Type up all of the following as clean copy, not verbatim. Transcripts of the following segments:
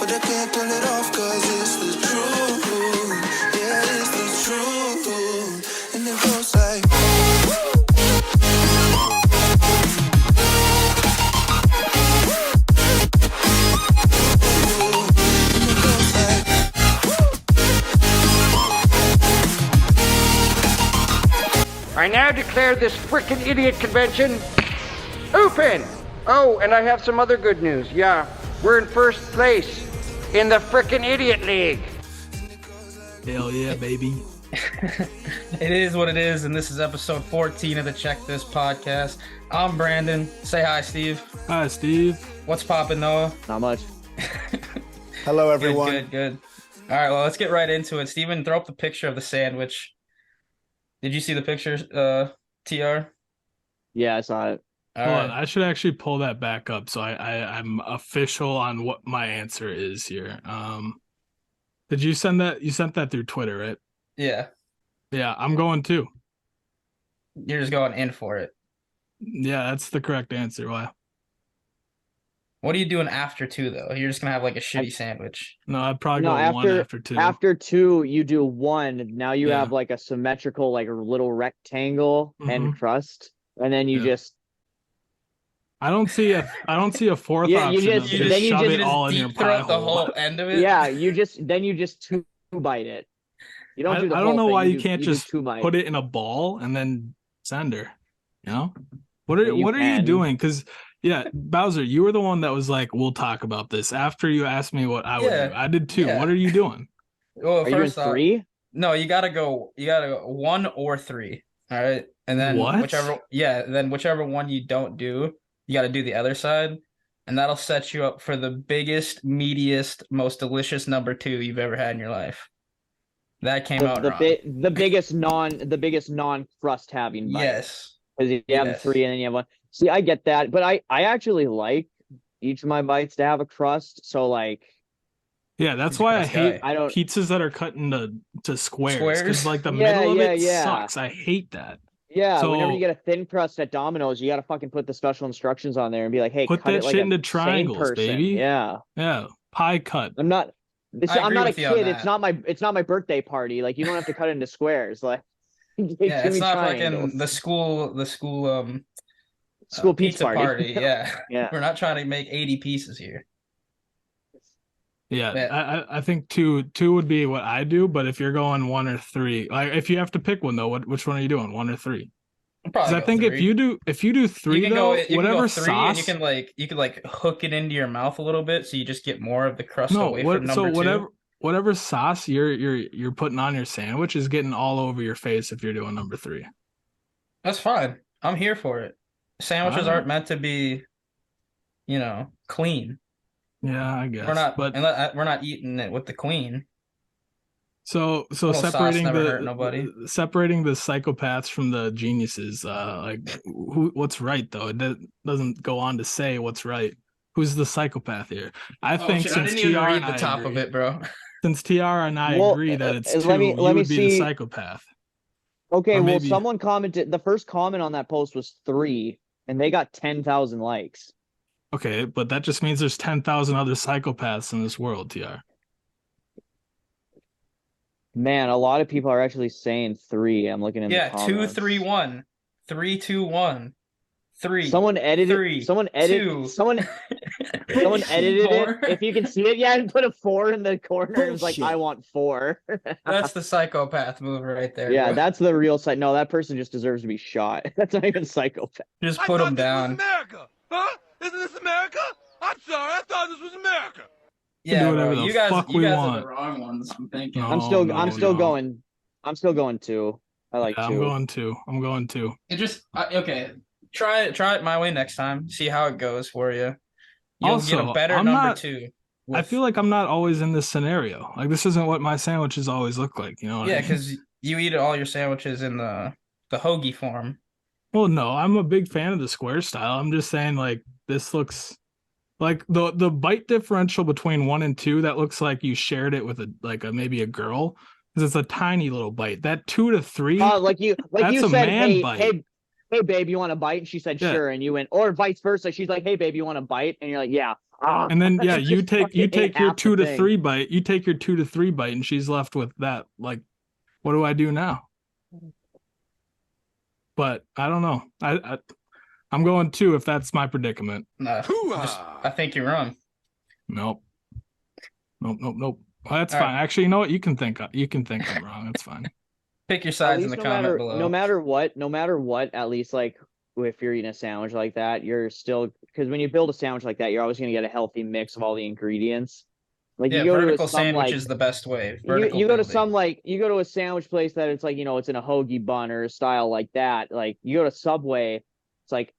but I can't turn it off 'cause it's the truth. Yeah, it's the truth. And it goes like I now declare this frickin' idiot convention open! Oh, and I have some other good news. Yeah, we're in first place in the frickin' idiot league. Hell yeah, baby. It is what it is, and this is episode 14 of the Check This podcast. I'm Brandon. Say hi, Steve. Hi, Steve. What's poppin', Noah? Not much. Hello, everyone. Good. All right, well, let's get right into it. Steven, throw up the picture of the sandwich. Did you see the picture, TR? Yeah, I saw it. Hold on, I should actually pull that back up so I'm official on what my answer is here. Did you send that? You sent that through Twitter, right? Yeah. Yeah, I'm going too. You're just going in for it. Yeah, that's the correct answer. Why? What are you doing after 2, though? You're just going to have like a shitty sandwich. No, I'd probably go one after 2. After 2, you do 1. Now you have like a symmetrical, like a little rectangle and crust, and then you just. I don't see a fourth Yeah, option. you of just- just then you shove just it all in your Deep throat pie the hole. whole end of it. Yeah, you just 2-bite it. You don't do the I whole don't know thing, why you do- can't do just 2-bite. put it in a ball and then send her. You know what are Well, you what are you can. doing? Because Bowser, you were the one that was like, "We'll talk about this." After you asked me what I would do, I did too. Yeah. What are you doing? Well, Are you doing first off, 3? no, you gotta go 1 or 3. All right. And then What? whichever one you don't do, you gotta do the other side. And that'll set you up for the biggest, meatiest, most delicious number 2 you've ever had in your life. That came out wrong. The biggest non crust having bite. Yes. Because you have 3 and then you have 1. See, I get that, but I actually like each of my bites to have a crust. So like, Yeah, that's He's a why I crust hate guy. pizzas that are cut into squares. Squares? Because like the Yeah, middle of it yeah. sucks. I hate that. yeah, So- whenever you get a thin crust at Domino's, you got to fucking put the special instructions on there and be like, hey, Put cut that it like shit a into sane triangles, person. baby. Yeah, Yeah, pie cut. I'm not. I I'm agree not a with you on kid. that. It's not my birthday party. Like you don't have to cut it into squares. Like Yeah, give it's me not triangles. fucking the school School pizza party. Yeah. Yeah. We're not trying to make 80 pieces here. Yeah, I think two would be what I do. But if you're going 1 or 3, like if you have to pick one though, which one are you doing? 1 or 3? Because I think if you do 3 you though, can whatever go 3 sauce, and you can hook it into your mouth a little bit so you just get more of the crust away from so number 2. whatever sauce you're putting on your sandwich is getting all over your face if you're doing number 3. That's fine. I'm here for it. Sandwiches Alright. aren't meant to be, clean. Yeah, I guess. We're not eating it with the queen. So Little sauce separating never hurt nobody. separating the psychopaths from the geniuses, what's right though? It doesn't go on to say what's right. Who's the psychopath here? I think I since didn't even TR read and the I top agree, of it, bro. since TR and I Well, agree that it's 2, let me you would be the see- psychopath. Okay, Or well, maybe- someone commented. The first comment on that post was 3, and they got 10,000 likes. Okay, but that just means there's 10,000 other psychopaths in this world, TR. Man, a lot of people are actually saying 3. I'm looking in the Yeah, comments. 2, 3, 1. 3, 2, 1. 3. Someone edited. 3, Someone edited. 2. Someone edited 4. it. If you can see it, yeah, and put a 4 in the corner. It was like, Bullshit. I want 4. That's the psychopath move right there. Yeah, bro. that's the real side. No, that person just deserves to be shot. That's not even psychopath. Just put him down. America, huh? Isn't this America? I'm sorry, I thought this was America. can do whatever the you guys, fuck you we guys are want. the wrong ones. I'm thinking. No. I'm still no. going. I'm still going 2. I like 2. I'm going 2. It just okay. Try it my way next time. See how it goes for you. You'll Also, get a better I'm number not- 2. I feel like I'm not always in this scenario. Like this isn't what my sandwiches always look like. You know? What I yeah, mean? because you eat all your sandwiches in the hoagie form. Well, no, I'm a big fan of the square style. I'm just saying, like, this looks like the bite differential between 1 and 2. That looks like you shared it with maybe a girl, because it's a tiny little bite. That 2 to 3, Like you That's a said, man hey, bite. hey, babe, you want a bite? And she said, Yeah. sure. And you went, or vice versa. She's like, hey, babe, you want a bite? And you're like, yeah. And then yeah, you Just take fucking ate your half the 2 to thing. 3 bite. You take your 2 to 3 bite, and she's left with that. Like, what do I do now? But I don't know. I'm going 2 if that's my predicament. No, I think you're wrong. Nope. Well, that's All fine. right. Actually, you know what? You can think I'm wrong. That's fine. Pick your sides in the comment below. No matter what, at least like if you're eating a sandwich like that, you're still, because when you build a sandwich like that, you're always going to get a healthy mix of all the ingredients. Like yeah, you go vertical to some, sandwich like, is the best way. you go to building. some, like, you go to a sandwich place that it's like, it's in a hoagie bun or a style like that. Like you go to Subway, it's like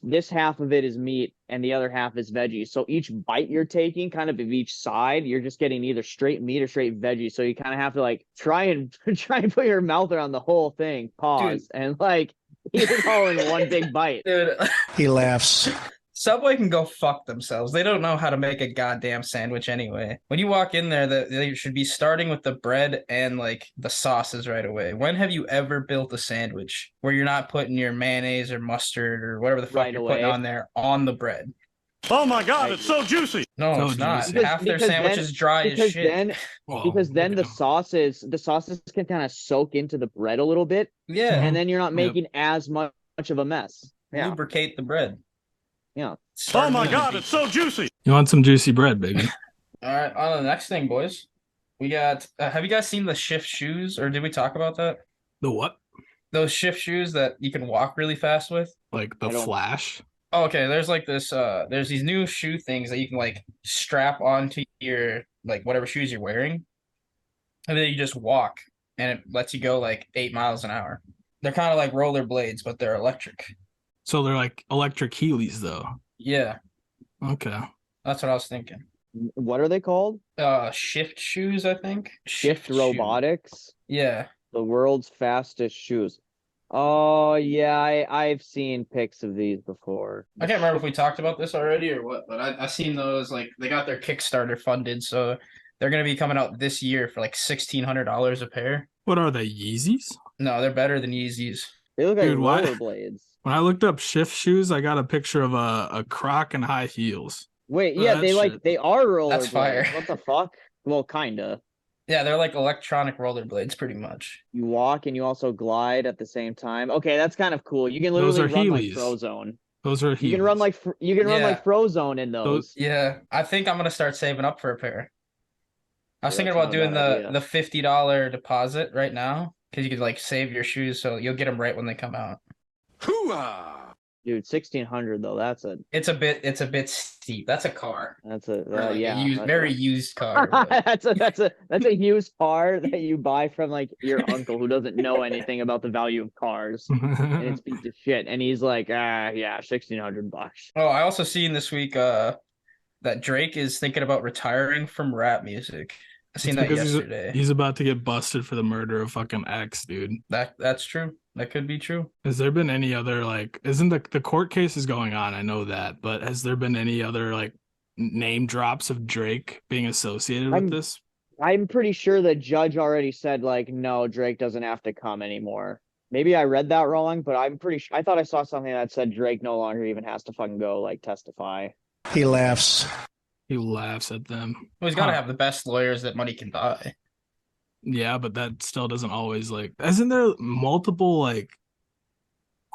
this half of it is meat and the other half is veggie. So each bite you're taking, kind of each side, you're just getting either straight meat or straight veggie. So you kind of have to like try and put your mouth around the whole thing, pause, and like eat it all in one big bite. Dude, He laughs. Subway can go fuck themselves. They don't know how to make a goddamn sandwich anyway. When you walk in there, they should be starting with the bread and like the sauces right away. When have you ever built a sandwich where you're not putting your mayonnaise or mustard or whatever the fuck Right you're away. putting on there on the bread? Oh my god, it's so juicy. No, So it's not. juicy. Half their sandwich is dry as because shit. then the sauces can kind of soak into the bread a little bit, Yeah, and then you're not making as much of a mess. Yeah, lubricate the bread. yeah. Oh my god, it's so juicy. You want some juicy bread, baby? All right, on to the next thing, boys. We got. Have you guys seen the shift shoes, or did we talk about that? The what? Those shift shoes that you can walk really fast with. Like the Flash? Oh, okay, there's like this. There's these new shoe things that you can like strap onto your like whatever shoes you're wearing, and then you just walk, and it lets you go like 8 miles an hour. They're kind of like rollerblades, but they're electric. So they're like electric Heelys, though. Yeah, Okay. that's what I was thinking. What are they called? Shift shoes, I think. Shift shoe. Robotics. Yeah. The world's fastest shoes. Oh yeah, I've seen pics of these before. I can't remember if we talked about this already or what, but I seen those, like they got their Kickstarter funded, so they're gonna be coming out this year for like $1,600 a pair. What are they, Yeezys? No, they're better than Yeezys. They look like Dude, why- rollerblades. When I looked up shift shoes, I got a picture of a Croc and high heels. Wait, Oh, yeah, that they shit. they are rollerblades. That's fire. What the fuck? Well, kinda. Yeah, they're like electronic rollerblades, pretty much. You walk and you also glide at the same time. Okay, that's kind of cool. You can Those literally are run like Heelys. Frozone. Those are Heelys. You can run like Yeah. Frozone in those. Yeah, I think I'm gonna start saving up for a pair. I was Yeah, thinking that's about not a doing bad idea. the $50 deposit right now because you could like save your shoes, so you'll get them right when they come out. Hoo-ah. Dude, 1,600 though. That's a It's a bit steep. That's a car. Or like yeah. a very used car. but- that's a used car that you buy from like your uncle who doesn't know anything about the value of cars, and it's beat to shit. And he's like, yeah, $1,600. Oh, I also seen this week that Drake is thinking about retiring from rap music. I seen that Because yesterday. He's about to get busted for the murder of fucking X, dude. That's true. That could be true. Has there been any other, like, isn't the court case is going on? I know that, but has there been any other like name drops of Drake being associated with this? I'm pretty sure the judge already said like, no, Drake doesn't have to come anymore. Maybe I read that wrong, but I'm pretty sure I thought I saw something that said Drake no longer even has to fucking go like testify. He laughs. He laughs at them. Well, he's got to have the best lawyers that money can buy. Yeah, but that still doesn't always like. Isn't there multiple like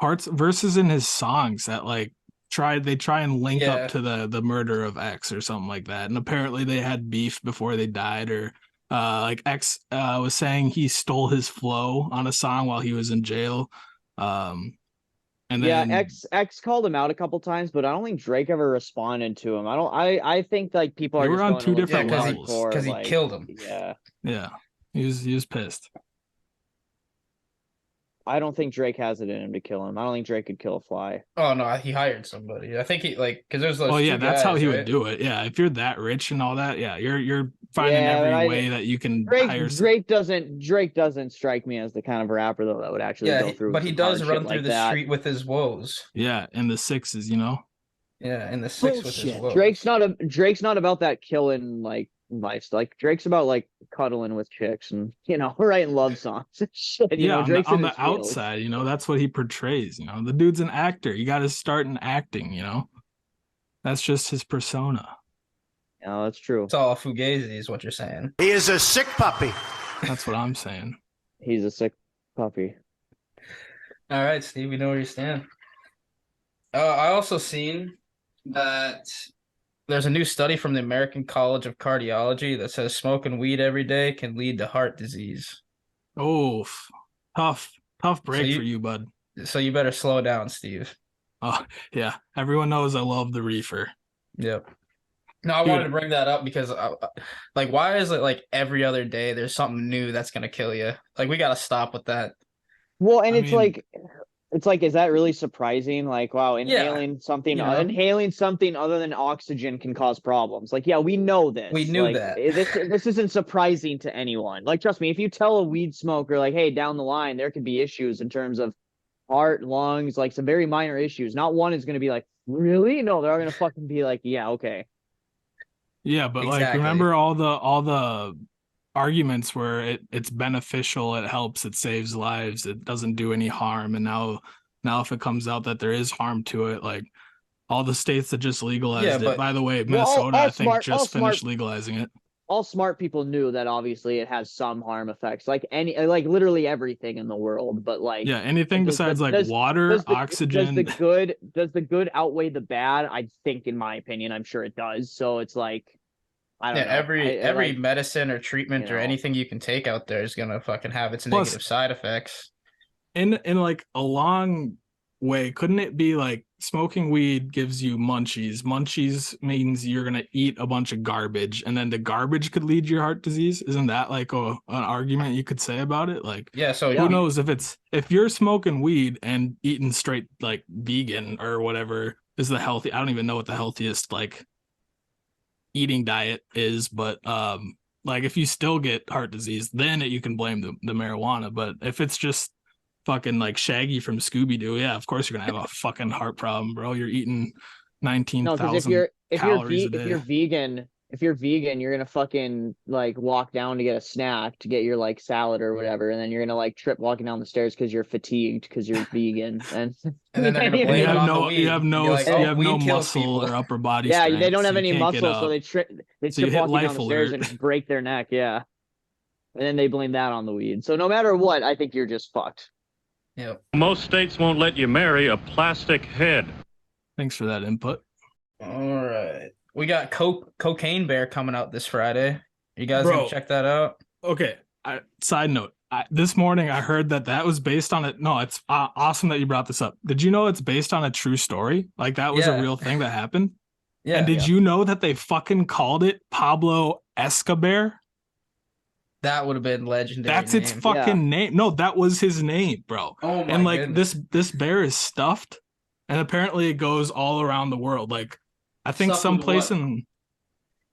parts verses in his songs that like try and link Yeah. up to the murder of X or something like that? And apparently they had beef before they died, or like X was saying he stole his flow on a song while he was in jail. And then X called him out a couple times, but I don't think Drake ever responded to him. I think like people They are were just on going two a little different too levels. hardcore, Because he like, killed him. Yeah. he was pissed. I don't think Drake has it in him to kill him. I don't think Drake could kill a fly. Oh no, he hired somebody. I think he like because there's those. Oh yeah, two that's how guys, he right? would do it. Yeah, if you're that rich and all that, yeah, you're finding Yeah, but every way that you can hire. Drake doesn't strike me as the kind of rapper though that would actually go through. But he some does hard run shit through like the that. street with his woes. Yeah, in the sixes, you know. Yeah, in the six with his woes. Drake's not about that killing like life. Like Drake's about like cuddling with chicks and writing love songs and shit. Yeah, Drake's on in the his feels. outside, that's what he portrays. The dude's an actor. You got to start in acting. That's just his persona. No, that's true. It's all fugazi, is what you're saying. He is a sick puppy. That's what I'm saying. He's a sick puppy. All right, Steve, we know where you stand. I also seen that there's a new study from the American College of Cardiology that says smoking weed every day can lead to heart disease. Oh, tough break you- for you, bud. So you better slow down, Steve. Oh, yeah. Everyone knows I love the reefer. Yep. No, I Dude. wanted to bring that up because, like, why is it like every other day there's something new that's gonna kill you? Like, we gotta stop with that. Well, and I it's mean- like, is that really surprising? Like, wow, inhaling something, you know. inhaling something other than oxygen can cause problems. Like, yeah, we know this. We knew Like, that. This isn't surprising to anyone. Like, trust me, if you tell a weed smoker, like, hey, down the line, there could be issues in terms of heart, lungs, like some very minor issues. Not one is going to be like, really? No, they're all going to fucking be like, yeah, okay. Yeah, but like Exactly. remember all the arguments where it's beneficial, it helps, it saves lives, it doesn't do any harm, and now if it comes out that there is harm to it, like all the states that just legalized Yeah, it. but- By the way, Well, Minnesota, all I think smart- all just finished smart- legalizing it. All smart people knew that obviously it has some harm effects, like literally everything in the world. But like, Yeah, anything does the- besides like does- water, does the oxygen. does the good outweigh the bad? I think, in my opinion, I'm sure it does. So it's like, I don't Yeah, know. every like, medicine or treatment you or know. anything you can take out there is gonna fucking have its Plus- negative side effects. in like a long way, couldn't it be like smoking weed gives you munchies means you're gonna eat a bunch of garbage, and then the garbage could lead to your heart disease? Isn't that like an argument you could say about it? Like, Yeah, so who knows if you're smoking weed and eating straight like vegan or whatever is the healthy, I don't even know what the healthiest like eating diet is, but like if you still get heart disease, then you can blame the marijuana. But if it's just fucking like Shaggy from Scooby-Doo, yeah, of course you're gonna have a fucking heart problem, bro. You're eating No, because 19,000 calories a if day. you're vegan, you're gonna fucking like walk down to get a snack to get your like salad or whatever, and then you're gonna like trip walking down the stairs because you're fatigued because you're vegan, and And then they're gonna you blame you it have on no the weed. you have no You're like, you "Oh, have no weed kills muscle people." or upper body yeah, strength, they don't have so you any can't get muscle, up. so they So you trip hit walking life down the stairs alert. and break their neck. Yeah, and then they blame that on the weed. So no matter what, I think you're just fucked. Yep. Most states won't let you marry a plastic head. Thanks for that input. All right. We got Cocaine Bear coming out this Friday. You guys Bro. gonna check that out? Okay. Side note, this morning I heard that was based on it. No, it's awesome that you brought this up. Did you know it's based on a true story? Like that was Yeah. a real thing that happened? Yeah. And did you know that they fucking called it Pablo Escobar? That would have been legendary. That's its name. fucking name. No, that was his name, bro. Oh my And like goodness. this bear is stuffed, and apparently it goes all around the world. Like I think Stuffed with someplace what? in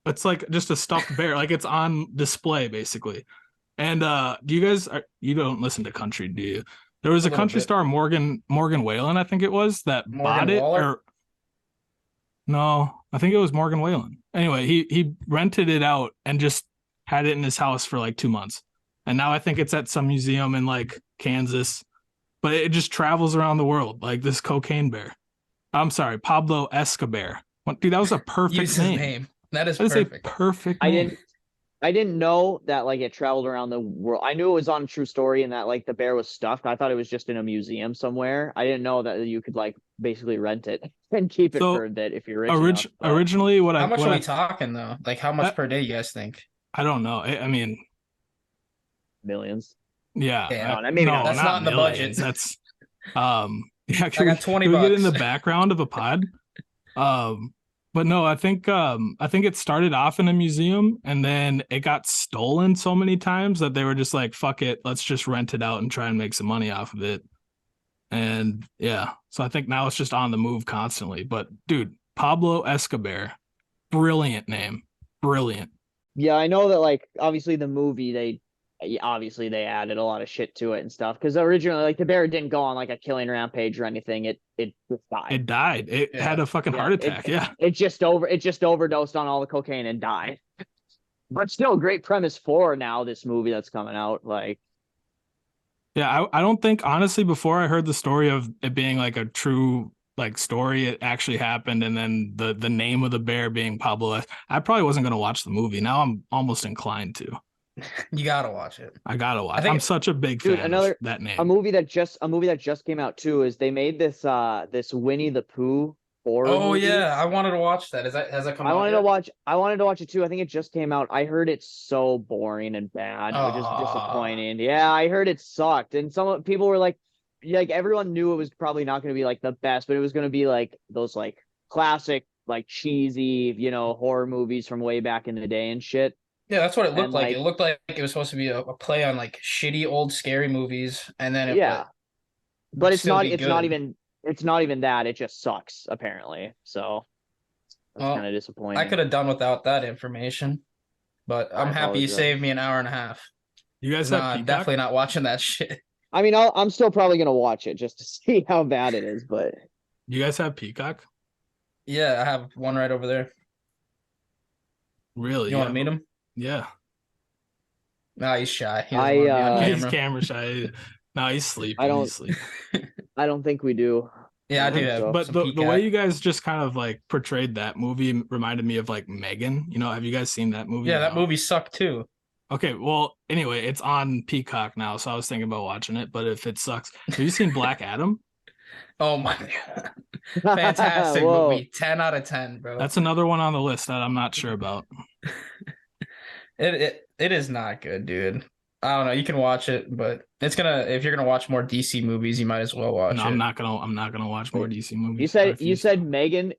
it's like just a stuffed bear, like it's on display basically. And do you guys you don't listen to country, do you? There was A a little country bit. star, Morgan Whalen, I think it was, that Morgan bought it. Waller? Or no, I think it was Morgan Whalen. Anyway, he rented it out and just had it in his house for like 2 months. And now I think it's at some museum in like Kansas. But it just travels around the world, like this cocaine bear. I'm sorry, Pablo Escobar. Dude, that was a perfect Use his name. name. That is That is perfect. a perfect I name. didn't know that like it traveled around the world. I knew it was on a true story and that like the bear was stuffed. I thought it was just in a museum somewhere. I didn't know that you could like basically rent it and keep it So, for a bit if you're rich enough. But Originally, How much what are I we talking though? Like how much per day you guys think? I don't know. I mean, millions. yeah. Yeah, maybe no, not. That's not in the millions. budget. That's yeah. Can got 20 can we get in the bucks. background of a pod? But no, I think it started off in a museum and then it got stolen so many times that they were just like, fuck it, let's just rent it out and try and make some money off of it. And yeah, so I think now it's just on the move constantly. But dude, Pablo Escobar, brilliant name. Brilliant. Yeah, I know that like obviously the movie they added a lot of shit to it and stuff because originally like the bear didn't go on like a killing rampage or anything. It just died. It died. It Yeah. had a fucking Yeah, heart attack. It just overdosed on all the cocaine and died. But still, great premise for now this movie that's coming out. Like, Yeah, I don't think honestly before I heard the story of it being like a true like story it actually happened, and then the name of the bear being Pablo, I probably wasn't gonna watch the movie. Now I'm almost inclined to. You gotta watch it. I gotta watch. I think I'm such a big Dude, fan another of that a name. movie that just came out too is they made this Winnie the Pooh horror Oh movie. yeah, I wanted to watch that. Has that come out yet? I wanted to watch it too. I think it just came out. I heard it's so boring and bad, which is disappointing. Yeah, I heard it sucked. And some people were like everyone knew it was probably not going to be like the best, but it was going to be like those like classic like cheesy, horror movies from way back in the day and shit. Yeah, that's what it looked And like. like It looked like it was supposed to be a play on like shitty old scary movies, and then it yeah, but would it's still not be it's not good. even it's not even that. It just sucks apparently. So that's Well, kind of disappointing. I could have done without that information, but I'm I happy you apologize. saved me an hour and a half. You guys No, have I'm Peacock? definitely not watching that shit. I mean, I'm still probably gonna watch it just to see how bad it is, but You guys have Peacock? Yeah, I have one right over there. Really? You want to meet him? Yeah. No, he's shy. He doesn't want to be on He's camera. camera shy. No, he's sleeping. I don't- He's sleeping. I don't think we do. Yeah, I do think have so. But some the way Peacock. you guys just kind of like portrayed that movie reminded me of like Megan. Have you guys seen that movie? Yeah, or that no? movie sucked too. Okay, well, anyway, it's on Peacock now, so I was thinking about watching it. But if it sucks, have you seen Black Adam? Oh my god. Fantastic Whoa. movie. 10 out of 10, bro. That's another one on the list that I'm not sure about. It is not good, dude. I don't know. You can watch it, but if you're gonna watch more DC movies, you might as well watch No, it. I'm not gonna watch more DC movies. You I said refuse.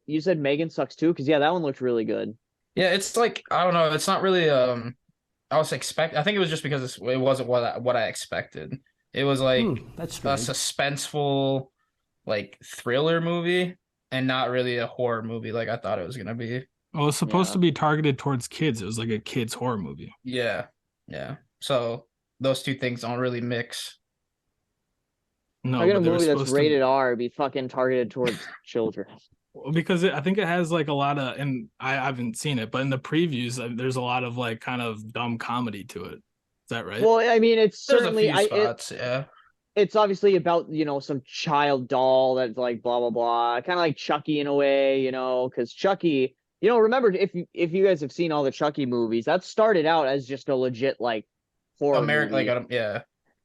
you said Megan sucks too, because yeah, that one looked really good. Yeah, it's like I don't know. It's not really I think it was just because it wasn't what I expected. It was like That's a suspenseful like thriller movie and not really a horror movie like I thought it was gonna be. Well, it's supposed Yeah. to be targeted towards kids. It was like a kids horror movie. Yeah. Yeah. So those two things don't really mix. No, How can a but they were movie that's supposed to rated R be fucking targeted towards children? because I think it has like a lot of, and I haven't seen it, but in the previews, there's a lot of like kind of dumb comedy to it. Is that right? Well, I mean, it's There's certainly a few spots, yeah. it's obviously about some child doll that's like blah blah blah, kind of like Chucky in a way, because Chucky, remember if you guys have seen all the Chucky movies, that started out as just a legit like horror movie. Yeah.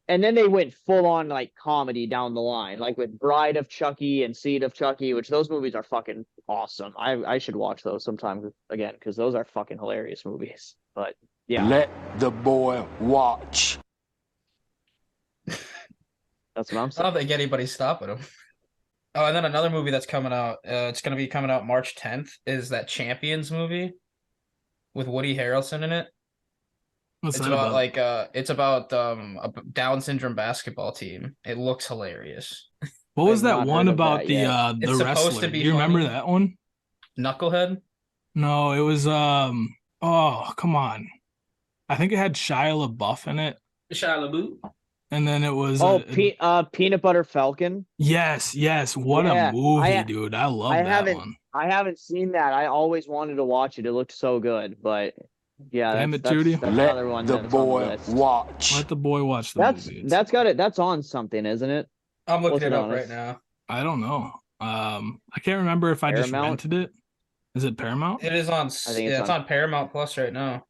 And then they went full on like comedy down the line, like with Bride of Chucky and Seed of Chucky, which those movies are fucking awesome. I should watch those sometime again because those are fucking hilarious movies. But yeah, Let the boy watch. that's what I'm I saying. don't think anybody's stopping him. Oh, and then another movie that's coming out, it's going to be coming out March 10th, is that Champions movie with Woody Harrelson in it. What's It's that about about? it's about a Down syndrome basketball team. It looks hilarious. What was I've that not one heard of about that the yet. the It's supposed wrestler? to be Do you remember funny. that one? Knucklehead? No, it was oh, come on. I think it had Shia LaBeouf in it, Shia LaBeouf? and then it was Peanut Butter Falcon. yes, what Yeah, a movie, dude. I love that one. I haven't seen that. I always wanted to watch it. It looked so good, but yeah, Damn that's it, Judy. that's another Let one the that's on the boy list. watch. Let the boy watch the That's movie. that's got it. That's on something, isn't it? I'm looking What's it it up on? right now. I don't know. I can't remember if I just Paramount? rented it. Is it Paramount? It is on think it's on Paramount Plus right now.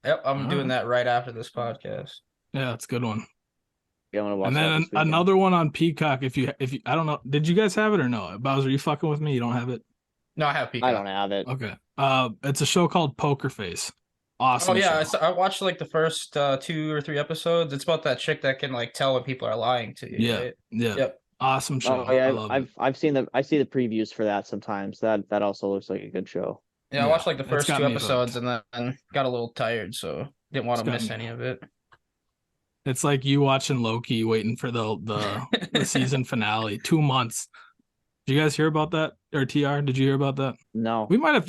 Yep, I'm All doing right. that right after this podcast. Yeah, it's a good one. Yeah, I'm gonna watch And that then this weekend. another one on Peacock. If you, I don't know, did you guys have it or no? Bowser, you fucking with me? You don't have it? No, I have Peacock. I don't have it. Okay. It's a show called Poker Face. Awesome. Oh yeah, show. I watched like the first 2 or 3 episodes. It's about that chick that can like tell when people are lying to you. Yeah. Right? Yeah. Yep. Awesome show. Oh yeah, I love it. I've seen I see the previews for that sometimes. That also looks like a good show. Yeah, I Yeah, watched like the it's first got 2 me episodes hooked. and then got a little tired, so didn't want It's to got miss me- any of it. It's like you watching Loki, waiting for the season finale. 2 months. Did you guys hear about that? Or TR? Did you hear about that? No. We might have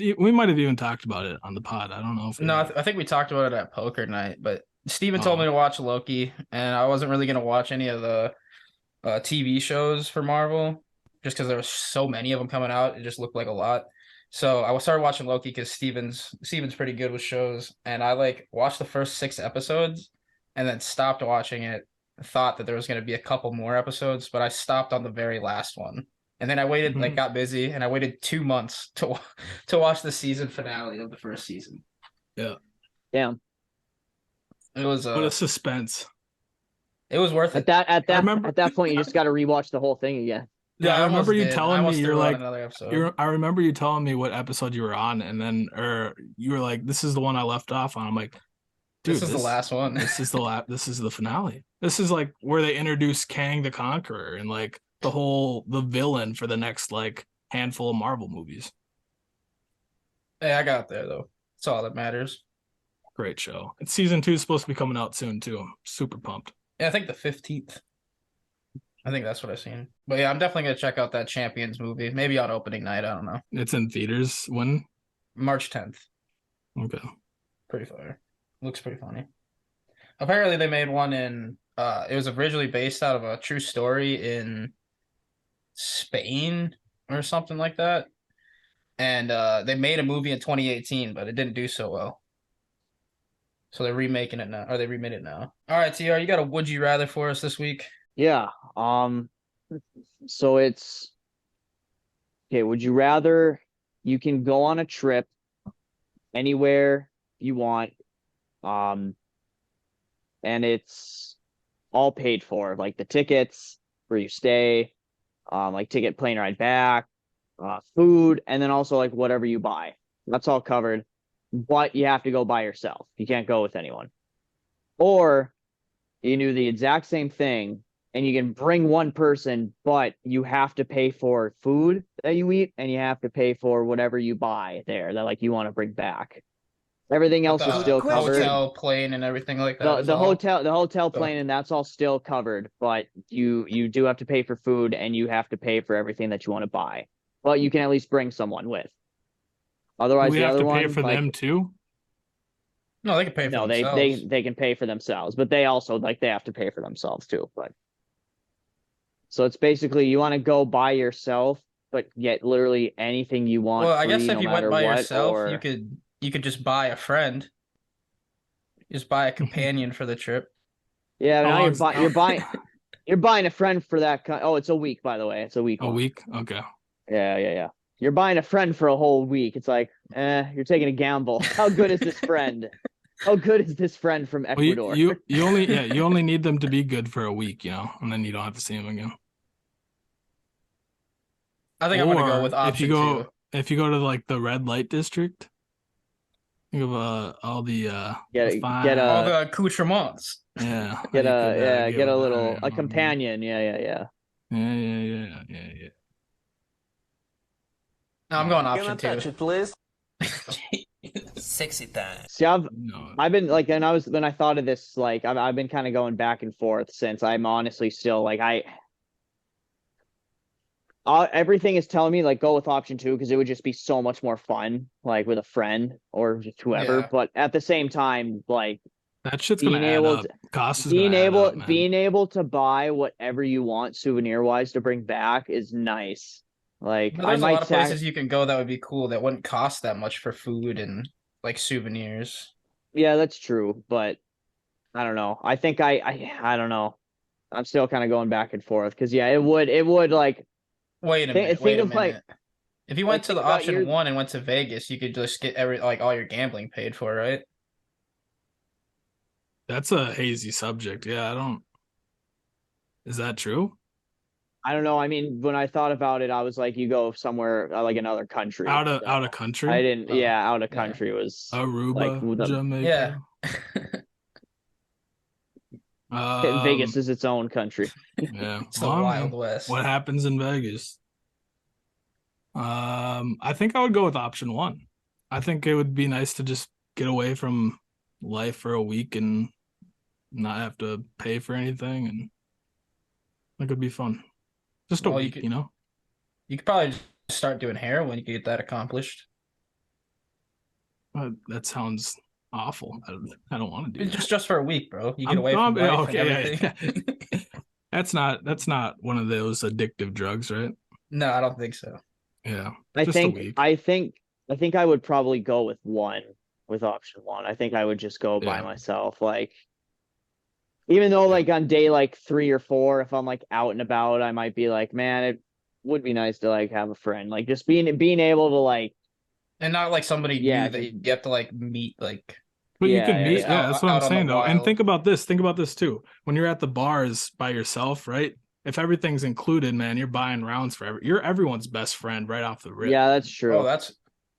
even talked about it on the pod. I don't know if No, I think we talked about it at poker night, but Steven told Oh. me to watch Loki, and I wasn't really gonna watch any of the TV shows for Marvel, just because there were so many of them coming out. It just looked like a lot. So I started watching Loki because Steven's pretty good with shows, and I like watched the first 6 episodes, and then stopped watching it. Thought that there was gonna be a couple more episodes, but I stopped on the very last one. And then I waited, Mhm. like, got busy, and I waited 2 months to watch the season finale of the first season. Damn. It was What a suspense. it was worth it. At remember- that point, you just got to rewatch the whole thing again. Yeah, I remember almost you did. I telling me almost you're threw on like another episode. I remember you telling me what episode you were on, and then you were like, "This is the one I left off on." I'm like, "Dude, This is the last one. This is This is the finale. This is like where they introduce Kang the Conqueror and like the villain for the next like handful of Marvel movies." Hey, I got there though. That's all that matters. Great show. And season 2 is supposed to be coming out soon too. I'm super pumped. Yeah, I think the 15th. I think that's what I've seen. But yeah, I'm definitely gonna check out that Champions movie. Maybe on opening night. I don't know. It's in theaters when? March 10th. Okay. Pretty fire. Looks pretty funny. Apparently they made one in it was originally based out of a true story in Spain or something like that. And they made a movie in 2018, but it didn't do so well. So they're remaking it now, or they remade it now. All right, TR, you got a would you rather for us this week? Yeah. So it's okay. Would you rather you can go on a trip anywhere you want, and it's all paid for, like the tickets, where you stay, like ticket, plane ride back, food, and then also like whatever you buy. That's all covered. But you have to go by yourself. You can't go with anyone. Or you do the exact same thing and you can bring one person, but you have to pay for food that you eat and you have to pay for whatever you buy there that like you want to bring back. Everything else is still covered. Hotel, plane, and everything like that. The hotel plane, and that's all still covered, but you do have to pay for food and you have to pay for everything that you want to buy. But you can at least bring someone with. Otherwise, We the have other to pay one, for like, them too. No, they can pay for no, themselves. they can pay for themselves, but they also like they have to pay for themselves too. But so it's basically you want to go by yourself, but get literally anything you want. Well, I guess free, if no you went matter by what, yourself, or... you could just buy a friend. Just buy a companion for the trip. Yeah, How now long's- you're buying a friend for that. Oh, it's a week, by the way. It's a week. A long. week? Okay. Yeah. You're buying a friend for a whole week. It's like, you're taking a gamble. How good is this friend? How good is this friend from Well, Ecuador? you only need them to be good for a week, and then you don't have to see them again. I think I'm gonna go Or with option two. if you go to like the red light district, think of all the Get fine- All a the accoutrements. yeah get you a could, yeah give get a them little that, a companion. Yeah. Yeah. No, I'm going option two. please. Sexy time. See, No, I've been like, and when I thought of this, like I've been kind of going back and forth since I'm honestly still like everything is telling me like go with option two because it would just be so much more fun, like with a friend or just whoever. Yeah. But at the same time, like that shit's gonna being add able up. to- Cost is gonna add up, man. being able to buy whatever you want souvenir wise to bring back is nice. Like But I there's a might lot of places you can go that would be cool that wouldn't cost that much for food and like souvenirs. Yeah, that's true, but I don't know. I think I don't know. I'm still kind of going back and forth because yeah, it would like Wait a Think- minute. think Wait a of, like- minute. If you went to think the about option your- one and went to Vegas, you could just get all your gambling paid for, right? That's a hazy subject. Yeah, I don't. Is that true? I don't know. I mean, when I thought about it, I was like, you go somewhere like another country. Out of So country? I didn't. Oh, Yeah, out of yeah. country was Aruba, like, Jamaica. Yeah. Vegas is its own country. Yeah. It's the Well, I Wild mean, West. what happens in Vegas? I think I would go with option one. I think it would be nice to just get away from life for a week and not have to pay for anything, and that could be fun. Just a Well, you week, could- you know. You could probably just start doing heroin. You could get that accomplished. That sounds awful. I don't want to do that. Just for a week, bro. You get I'm- away from yeah, life and okay, yeah, everything. That's not one of those addictive drugs, right? No, I don't think so. Yeah. I just a think. week. I think I would probably go with option one. I think I would just go by Yeah. myself. Like, even though like on day like 3 or 4, if I'm like out and about, I might be like, man, would be nice to like have a friend, like just being able to like, And not like somebody Yeah, new that you have to like meet, like But you Yeah, can yeah, meet, yeah. yeah, that's what I'm Out on the saying though. And wild. think about this too. When you're at the bars by yourself, right? If everything's included, man, you're buying rounds for you're everyone's best friend right off the rip. yeah, that's true. oh, that's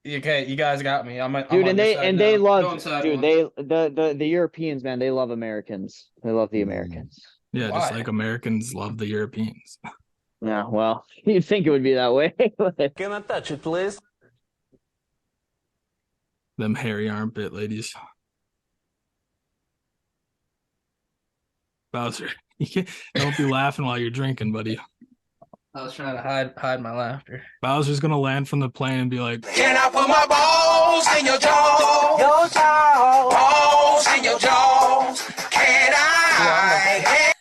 okay. You guys got me. I'm Dude, on and your they side they now. love, Go inside dude, one. the Europeans, man, they love Americans. They love the Americans. Yeah, just Why? like Americans love the Europeans. Yeah, well, you'd think it would be that way. but- Can I touch it, please? Them hairy armpit ladies. Bowser, you can't, don't be laughing while you're drinking, buddy. I was trying to hide my laughter. Bowser's gonna land from the plane and be like, Can I put my balls in your jaws? Your jaws. Balls in your jaws. Can I?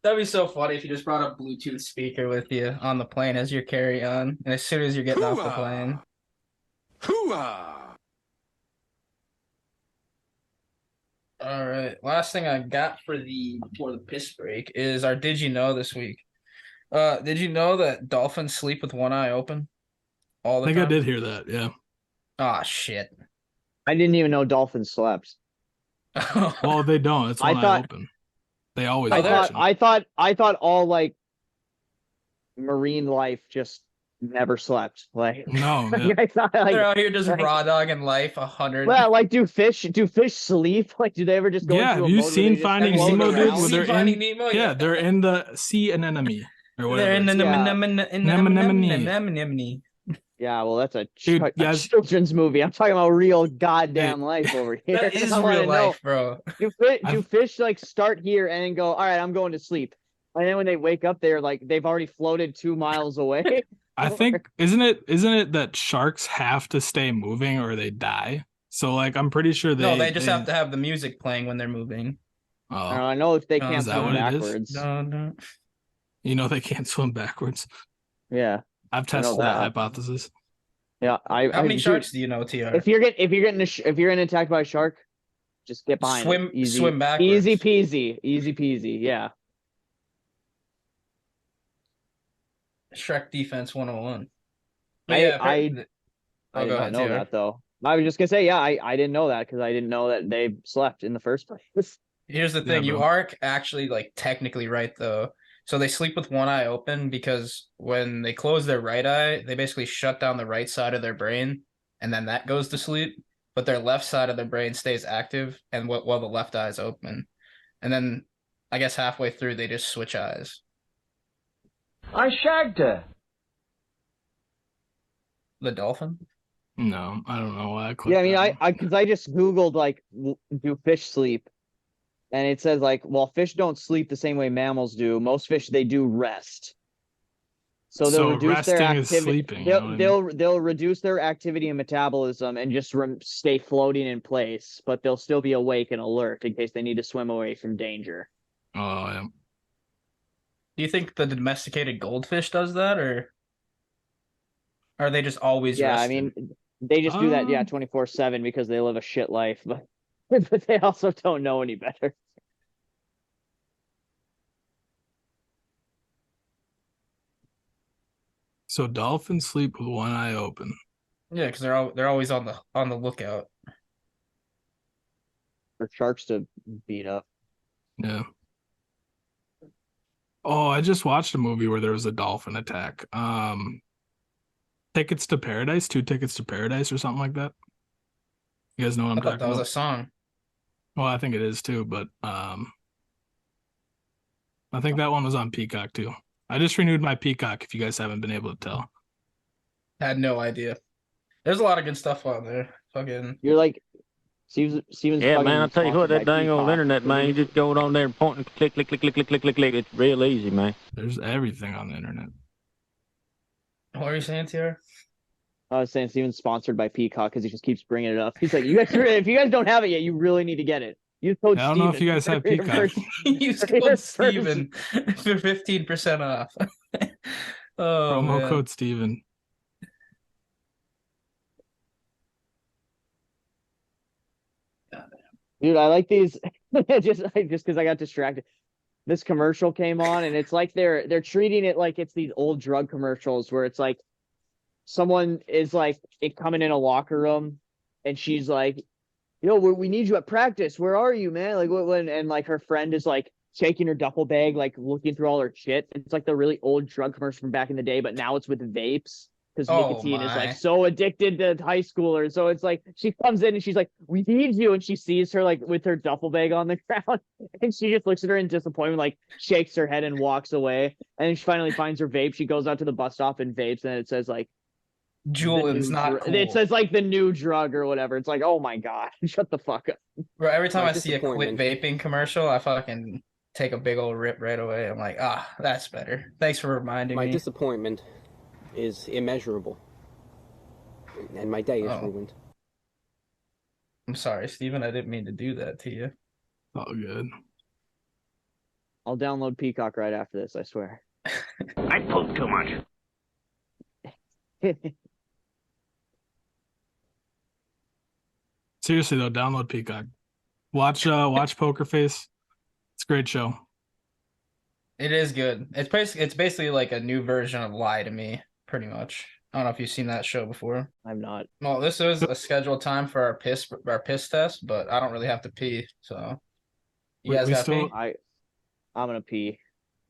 That'd be so funny if you just brought a Bluetooth speaker with you on the plane as your carry-on, and as soon as you're getting off the plane. Hoo-ah! All right. Last thing I got for before the piss break is our Did You Know this week. Did you know that dolphins sleep with one eye open all I the think I time? did hear that. Yeah. Ah, shit. I didn't even know dolphins slept. Well, they don't. It's I one eye thought- open. They always I watch thought them. I thought all like marine life just never slept. Like No, yeah. I thought They're like, out here just like- raw dogging life 100. well, like do fish sleep? Like do they ever just go Yeah, into have a you mode where seen they just Finding float Nemo, dude? around? Where Seen they're Finding in, Nemo? yeah, they're in the sea anemone or whatever. They're in the it's- anemone. Yeah, well, that's a, Dude, a guys- children's movie. I'm talking about real goddamn life over here. That is I wanna real know, life, bro. do fish like start here and then go, all right, I'm going to sleep. And then when they wake up, they're like, they've already floated 2 miles away. I think isn't it that sharks have to stay moving or they die? So like I'm pretty sure They just have to have the music playing when they're moving. Oh, I know if they Oh, can't is that swim what it is? backwards. No. you know they can't swim backwards. Yeah, I've I know tested that that. hypothesis. yeah. How many dude, sharks do you know, TR? If you're getting attacked by a shark, just get behind Swim- it. Easy, swim backwards. Easy peasy. Easy peasy. Yeah. Shrek Defense 101. I Oh, did go not ahead, know TR. that though. I was just gonna say, yeah, I didn't know that because I didn't know that they slept in the first place. Here's the Yeah, thing, you bro. are actually like technically right though. So they sleep with one eye open because when they close their right eye, they basically shut down the right side of their brain and then that goes to sleep. But their left side of their brain stays active and while the left eye is open. And then I guess halfway through they just switch eyes. I shagged her. The dolphin? No, I don't know why I clicked Yeah, I mean, that one. because I just googled like, do fish sleep, and it says like, well, fish don't sleep the same way mammals do. Most fish they do rest. So they'll So reduce their resting is activity. sleeping, you know what I They'll reduce their activity and metabolism and just stay floating in place, but they'll still be awake and alert in case they need to swim away from danger. Oh yeah. Do you think the domesticated goldfish does that or are they just always Yeah, I resting? mean, they just do that, yeah, Um, 24/7 because they live a shit life, but but they also don't know any better. So dolphins sleep with one eye open. Yeah, because they're always on the lookout. For sharks to beat up. Yeah. Oh, I just watched a movie where there was a dolphin attack. Tickets to Paradise, 2 Tickets to Paradise or something like that. You guys know what I'm I thought talking that was about? a song. Well, I think it is too, but I think that one was on Peacock too. I just renewed my Peacock if you guys haven't been able to tell. I had no idea. There's a lot of good stuff on there. Fucking You're like, Steven's Yeah, man, I'll tell you what, sponsored that by dang old Peacock. internet, man, you just go on there and point and click, click, click, click, click, click, click, click. It's real easy, man. There's everything on the internet. what are you saying, Tiara? I was saying Steven's sponsored by Peacock because he just keeps bringing it up. He's like, you guys, if you guys don't have it yet, you really need to get it. Use code I don't know if Steven you guys have for your Peacock. first- Use for your code first- Steven for 15% off. Oh, Promo man. code Steven. Dude, I like these just because I got distracted. this commercial came on, and it's like they're treating it like it's these old drug commercials where it's like someone is like coming in a locker room, and she's like, "Yo, we need you at practice. Where are you, man?" Like when and like her friend is like shaking her duffel bag, like looking through all her shit. It's like the really old drug commercial from back in the day, but now it's with vapes because Oh nicotine is like my. so addicted to high schoolers. So it's like she comes in and she's like, "We need you," and she sees her like with her duffel bag on the ground, and she just looks at her in disappointment, like shakes her head and walks away. And then she finally finds her vape. She goes out to the bus stop and vapes, and it says like Julian's not cool. it says like the new drug or whatever. It's like, oh my god, shut the fuck up. Bro, every time My I see a quit disappointment. vaping commercial, I fucking take a big old rip right away. I'm like, that's better. Thanks for reminding My me. disappointment is immeasurable. And my day is Oh. ruined. I'm sorry, Steven. I didn't mean to do that to you. Oh, good. I'll download Peacock right after this, I swear. I poop too much. Seriously though, download Peacock. Watch Poker Face. It's a great show. It is good. It's basically like a new version of Lie to Me, pretty much. I don't know if you've seen that show before. I'm not. Well, this is a scheduled time for our piss test, but I don't really have to pee, so you guys got pee? I'm gonna pee.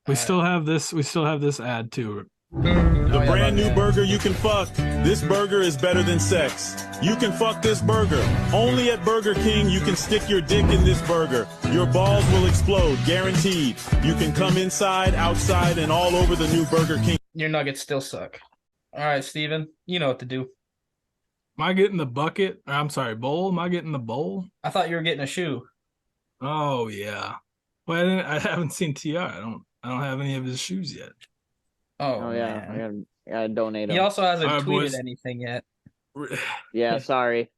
We still have this ad too. The Brand new burger you can fuck. This burger is better than sex. You can fuck this burger. Only at Burger King you can stick your dick in this burger. Your balls will explode, guaranteed. You can come inside, outside, and all over the new Burger King. Your nuggets still suck. All right, Steven, you know what to do. Am I getting the bucket? I'm sorry, bowl? Am I getting the bowl? I thought you were getting a shoe. Oh yeah. Well, I haven't seen TR. I don't have any of his shoes yet. Oh yeah, man. I gotta donate them. He also hasn't All right, tweeted boys. anything yet. Yeah, sorry.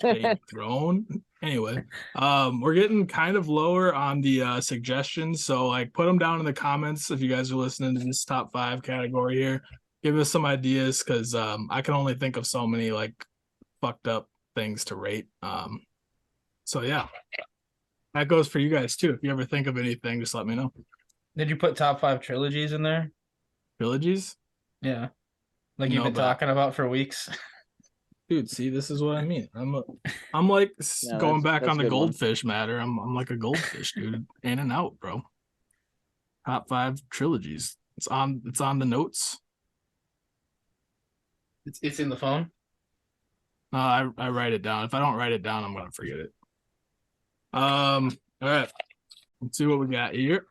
Shade thrown. Anyway, we're getting kind of lower on the suggestions, so like put them down in the comments if you guys are listening to this top 5 category here. Give us some ideas because I can only think of so many like fucked up things to rate. So yeah, that goes for you guys too. If you ever think of anything, just let me know. Did you put top 5 trilogies in there? Trilogies? Yeah. Like you've been talking about for weeks. Dude, see, this is what I mean. I'm like going back that's on a the good one. goldfish matter. I'm like a goldfish, dude. In and out, bro. Top 5 trilogies. It's on the notes. It's in the phone. I write it down. If I don't write it down, I'm gonna forget it. All right. Let's see what we got here.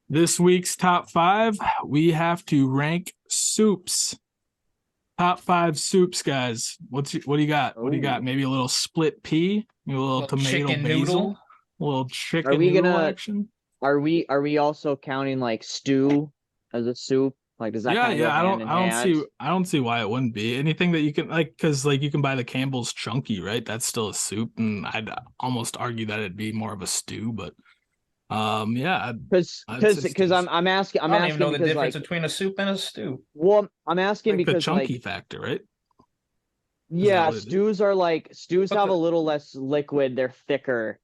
This week's top 5, we have to rank soups. Top 5 soups, guys. What do you got? What do you got? Maybe a little split pea, maybe a little tomato chicken basil, noodle. a little chicken Are we noodle gonna- action. Are we also counting like stew as a soup? Like does that Yeah, kind of go yeah. hand in hand? I don't see why it wouldn't be anything that you can like because like you can buy the Campbell's Chunky, right? That's still a soup, and I'd almost argue that it'd be more of a stew, but yeah. Because I'd say stews. I'm asking I don't even know the because difference like between a soup and a stew. well I'm asking Like the because chunky like factor, right? yeah, what it is? stews But have a the- little less liquid, they're thicker,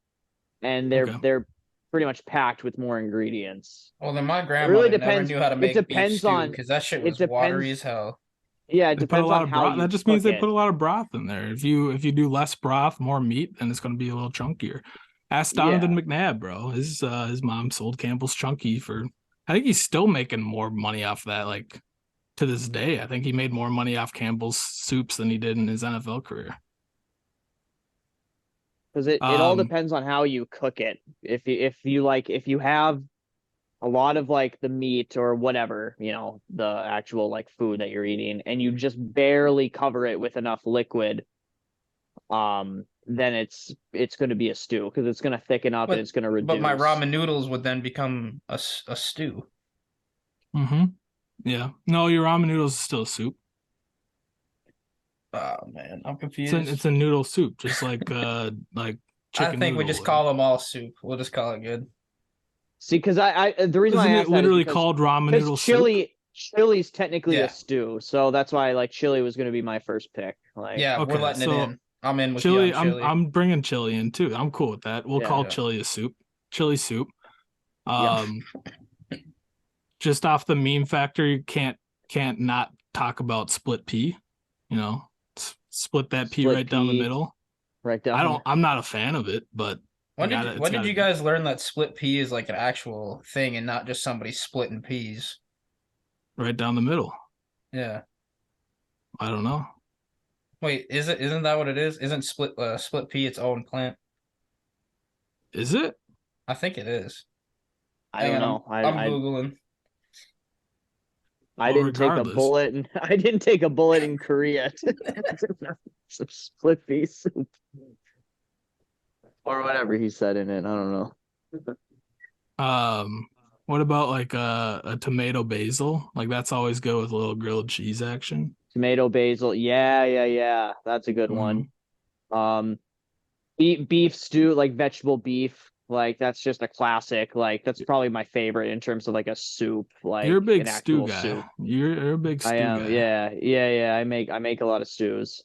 and Okay. they're pretty much packed with more ingredients. Well, then my grandmother really never depends- knew how to it make depends beef stew on- because that shit it was watery depends- as hell. Yeah, it They put a depends lot on of how broth. you That just means cook they it. put a lot of broth in there. If you do less broth, more meat, then it's going to be a little chunkier. Ask Donovan McNabb, bro. His mom sold Campbell's Chunky for. I think he's still making more money off that. Like to this day, I think he made more money off Campbell's soups than he did in his NFL career. Because it all Um, depends on how you cook it. If you have a lot of like the meat or whatever, you know, the actual like food that you're eating, and you just barely cover it with enough liquid, then it's going to be a stew because it's going to thicken up and it's going to reduce. But my ramen noodles would then become a stew. Mm-hmm. Yeah. No, your ramen noodles is still a soup. Oh man, I'm confused. It's a noodle soup, just like chicken. I think we just call them all soup. We'll just call it good. See, because I the reason Isn't I it asked literally that is called ramen because noodle soup? chili's technically Yeah. a stew, so that's why like chili was going to be my first pick. Like Yeah, Okay, we're letting so it in. I'm in with Chili, you on chili. I'm bringing chili in too. I'm cool with that. We'll Yeah. call Yeah. chili a soup. Chili soup. Just off the meme factor, you can't not talk about split pea. You know, split that pea right down the middle. Right down. I'm not a fan of it, but When did you guys learn that split pea is like an actual thing and not just somebody splitting peas? Right down the middle. Yeah. I don't know. Wait, isn't that what it is? Isn't split pea its own plant? Is it? I think it is. I don't know. I'm Googling. I didn't take a bullet and I didn't take a bullet in Korea. Some split pea soup. Or whatever he said in it. I don't know. What about like a tomato basil? Like that's always good with a little grilled cheese action. Tomato basil. Yeah. That's a good one. Beef stew, like vegetable beef. Like that's just a classic. Like that's probably my favorite in terms of like a soup. Like you're a big an stew guy. Soup. You're a big stew guy. Yeah. I make a lot of stews.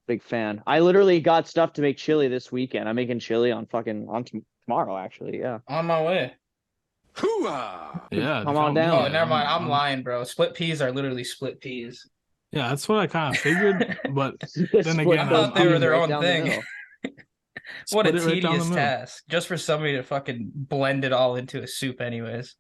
Big fan. I literally got stuff to make chili this weekend. I'm making chili on tomorrow actually. Yeah. On my way. Hoo-ah! Yeah. Come on down. Oh, never mind. I'm lying, bro. Split peas are literally split peas. Yeah, that's what I kind of figured. But then again, I thought they were their own thing. What a tedious task. Just for somebody to fucking blend it all into a soup anyways.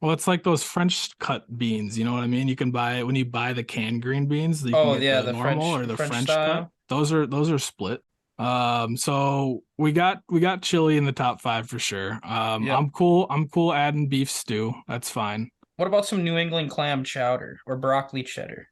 Well, it's like those French cut beans, you know what I mean? You can buy it when you buy the canned green beans. You can get the normal French, or the French cut. Those are split. So we got chili in the top 5 for sure. I'm cool adding beef stew. That's fine. What about some New England clam chowder or broccoli cheddar?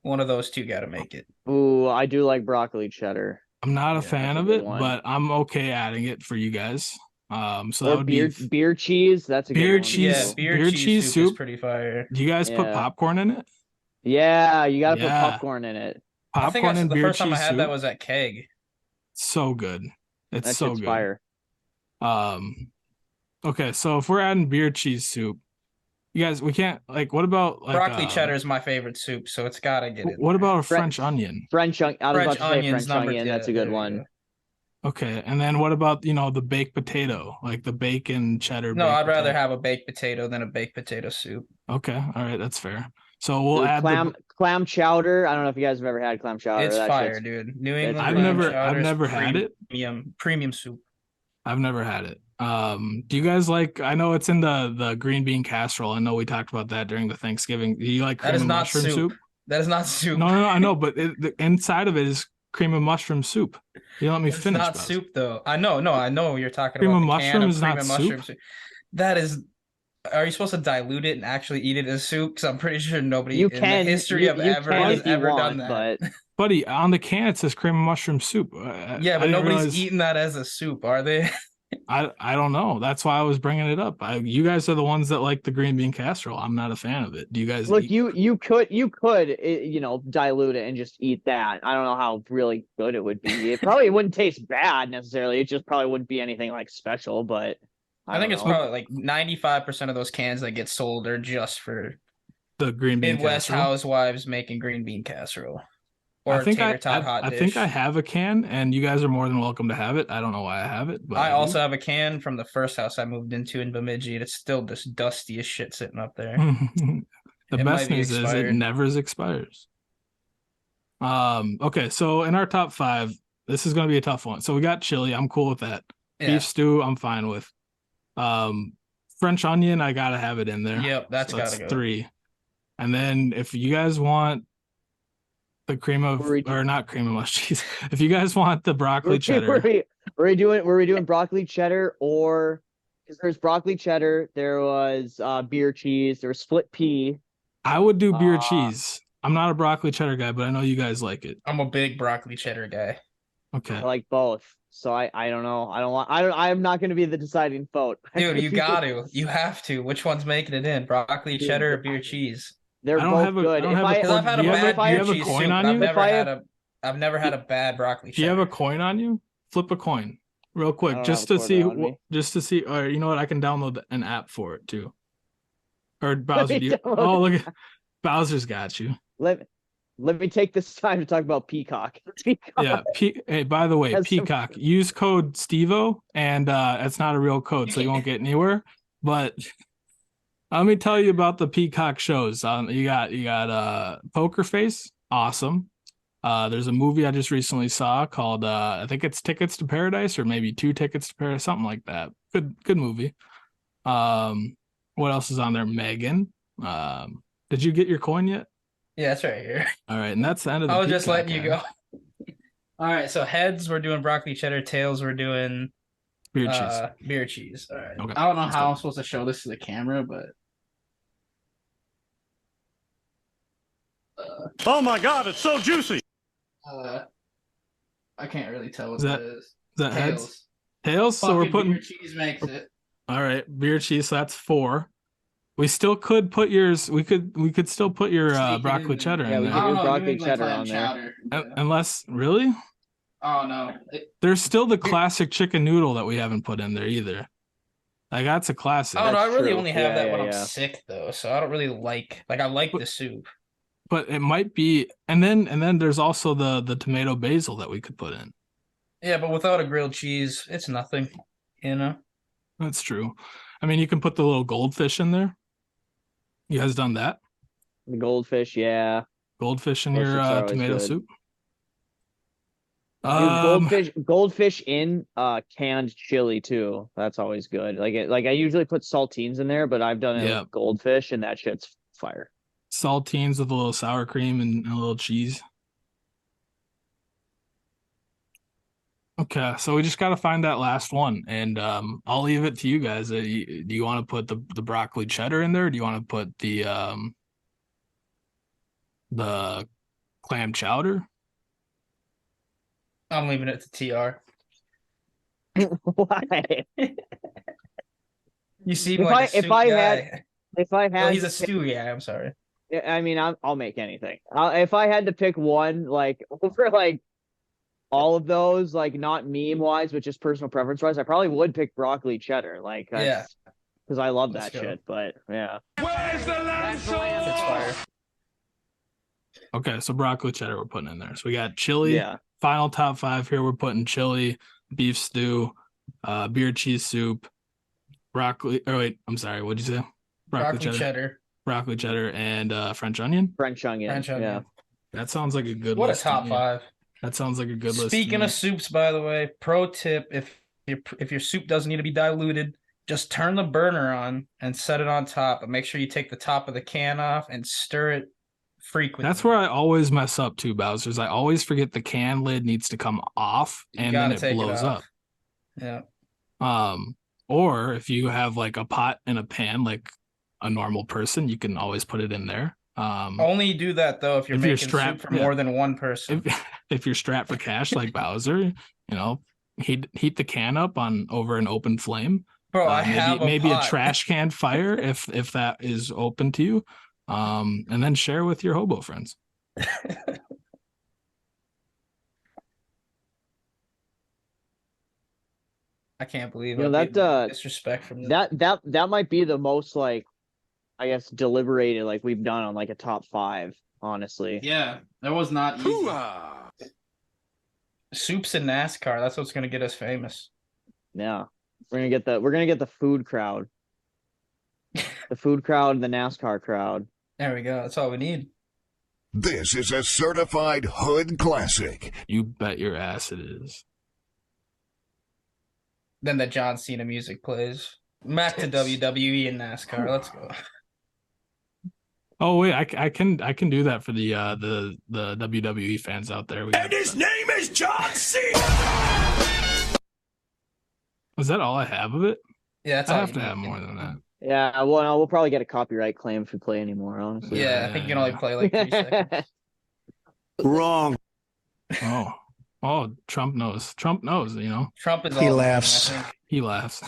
One of those two got to make it. Ooh, I do like broccoli cheddar. I'm not a fan of it, but I'm okay adding it for you guys. So that would be beer cheese. That's a beer good cheese. One. Yeah, beer cheese soup is pretty fire. Do you guys put popcorn in it? Yeah, you gotta put popcorn in it. Popcorn and the beer first time I had soup? that was at Keg. So good. It's so good. Fire. Okay, so if we're adding beer cheese soup, you guys, we can't what about like broccoli cheddar is my favorite soup, so it's gotta get in. What about a French onion? French onion. French onion. That's a good one. Okay, and then what about the baked potato, like the bacon cheddar? No, I'd rather have a baked potato than a baked potato soup. Okay, all right, that's fair. So we'll add clam chowder. I don't know if you guys have ever had clam chowder. It's fire, dude. New England. I've never had it. Premium soup. I've never had it. Do you guys like? I know it's in the green bean casserole. I know we talked about that during the Thanksgiving. Do you like cream of mushroom soup? That is not soup. No, I know, but the inside of it is cream of mushroom soup. You let me finish. It's not soup though. I know you're talking cream about of the mushroom can of is cream not of soup? mushroom soup. That is. Are you supposed to dilute it and actually eat it as soup? Because I'm pretty sure nobody in the history of ever has ever done that. But... Buddy, on the can it says cream of mushroom soup. Yeah, but nobody's eating that as a soup, are they? I don't know. That's why I was bringing it up. You guys are the ones that like the green bean casserole. I'm not a fan of it. Do you guys? Look, you could dilute it and just eat that. I don't know how really good it would be. It probably wouldn't taste bad necessarily. It just probably wouldn't be anything like special. But I think it's probably like 95% of those cans that get sold are just for the green bean Midwest casserole. housewives making green bean casserole. Or I think tater tot hot I dish. think I have a can, and you guys are more than welcome to have it. I don't know why I have it, but I also have a can from the first house I moved into in Bemidji, and it's still just dusty as shit sitting up there. The best news is it never expires. Okay, so in our top 5, this is going to be a tough one. So we got chili. I'm cool with that. Yeah. Beef stew, I'm fine with. French onion, I gotta have it in there. Yep, that's gotta go. 3. And then if you guys want the cream of or not cream of mush cheese, if you guys want the broccoli cheddar, were we doing broccoli cheddar, or because there's broccoli cheddar, there was beer cheese, there was split pea. I would do beer cheese. I'm not a broccoli cheddar guy, but I know you guys like it. I'm a big broccoli cheddar guy. Okay, I like both. So I don't know. I'm not going to be the deciding vote. Dude, you have to. Which one's making it in? Broccoli cheddar or beer cheese? They're both good. I've had a bad beer cheese soup, I've never had a bad broccoli cheddar. Do you have a coin on you? Flip a coin real quick just to see. Or you know what? I can download an app for it too. Or Bowser, oh look at Bowser's got you. Let me take this time to talk about Peacock. Yeah. Hey, by the way, Peacock. Use code Stevo, and it's not a real code, so you won't get anywhere. But let me tell you about the Peacock shows. You got Poker Face, awesome. There's a movie I just recently saw called I think it's Tickets to Paradise, or maybe Two Tickets to Paradise, something like that. Good movie. What else is on there? Megan. Did you get your coin yet? Yeah, it's right here. All right, and that's the end of the I was just letting you Peacock go. All right, so heads we're doing broccoli cheddar, tails we're doing beer cheese. Beer cheese. All right. Okay, I don't know let's how go. I'm supposed to show this to the camera, but Oh my God, it's so juicy. I can't really tell what Is that- that is. Is that Tails. heads? Tails. So we're Fucking putting. beer cheese makes it. All right, beer cheese. So that's 4. We still could put yours. We could still put your Sneak it in broccoli there. cheddar Yeah, in we there. could do New broccoli England cheddar clam on there. chowder. Yeah. Unless really, Oh no. there's still the classic chicken noodle that we haven't put in there either. Like that's a classic. I don't know. I That's really true. only have Yeah, that when yeah, I'm yeah. sick though, so I don't really like I like the soup. But it might be, and then there's also the tomato basil that we could put in. Yeah, but without a grilled cheese, it's nothing. You know? That's true. I mean, you can put the little goldfish in there. You guys done that? The goldfish, yeah. Goldfish in Those your soups are always tomato good. soup. Dude, goldfish in canned chili too. That's always good. Like I usually put saltines in there, but I've done it Yeah. with goldfish, and that shit's fire. Saltines with a little sour cream and a little cheese. Okay, so we just got to find that last one, and I'll leave it to you guys. Do you want to put the broccoli cheddar in there? Or do you want to put the clam chowder? I'm leaving it to TR. Why? You seem If like a if soup I guy. had- If I Well, had, he's a stew guy. I'm sorry. I mean, I'll make anything. If I had to pick one, like over like all of those, like not meme wise, but just personal preference wise, I probably would pick broccoli cheddar. Like, Yeah. because I love Let's that go. shit. But yeah, Where's the lamb It's sauce? fire. Okay, so broccoli cheddar we're putting in there. So we got chili. yeah. Final top 5 here. We're putting chili, beef stew, beer cheese soup, broccoli. Oh wait, I'm sorry. What'd you say? Broccoli cheddar. Broccoli cheddar, and French onion. French onion. French onion. Yeah. That sounds like a good What a list to top me. 5. That sounds like a good list. to Speaking me. of soups, by the way, pro tip: if your soup doesn't need to be diluted, just turn the burner on and set it on top, but make sure you take the top of the can off and stir it frequently. That's where I always mess up too, Bowser's. I always forget the can lid needs to come off, You and then gotta it take it blows off. up. Yeah. Or if you have like a pot and a pan, like a normal person, you can always put it in there. Only do that though if you're If you're making strapped- soup for yeah. more than one person. if you're strapped for cash like Bowser, heat the can up on over an open flame. Bro, I have maybe a pot. trash can fire if that is open to you. And then share with your hobo friends. I can't believe You know, I'm that, getting disrespect from this. That might be the most like, I guess, deliberated like we've done on like a top 5. Honestly. Yeah, that was not easy. Hoo-ah. Soups in NASCAR. That's what's gonna get us famous. Yeah. We're gonna get the food crowd. The food crowd and the NASCAR crowd. There we go. That's all we need. This is a certified hood classic. You bet your ass it is. Then the John Cena music plays. Back to WWE and NASCAR. Let's go. Oh wait, I can do that for the WWE fans out there. And his name is John Cena. Was that all I have of it? Yeah, that's I all have you to need. have more than that. Yeah, well, no, we'll probably get a copyright claim if we play anymore, honestly. Yeah, I think you can only play like 3 seconds. Wrong. Oh, Trump knows. Trump knows, Trump is He all laughs. I think. He laughs.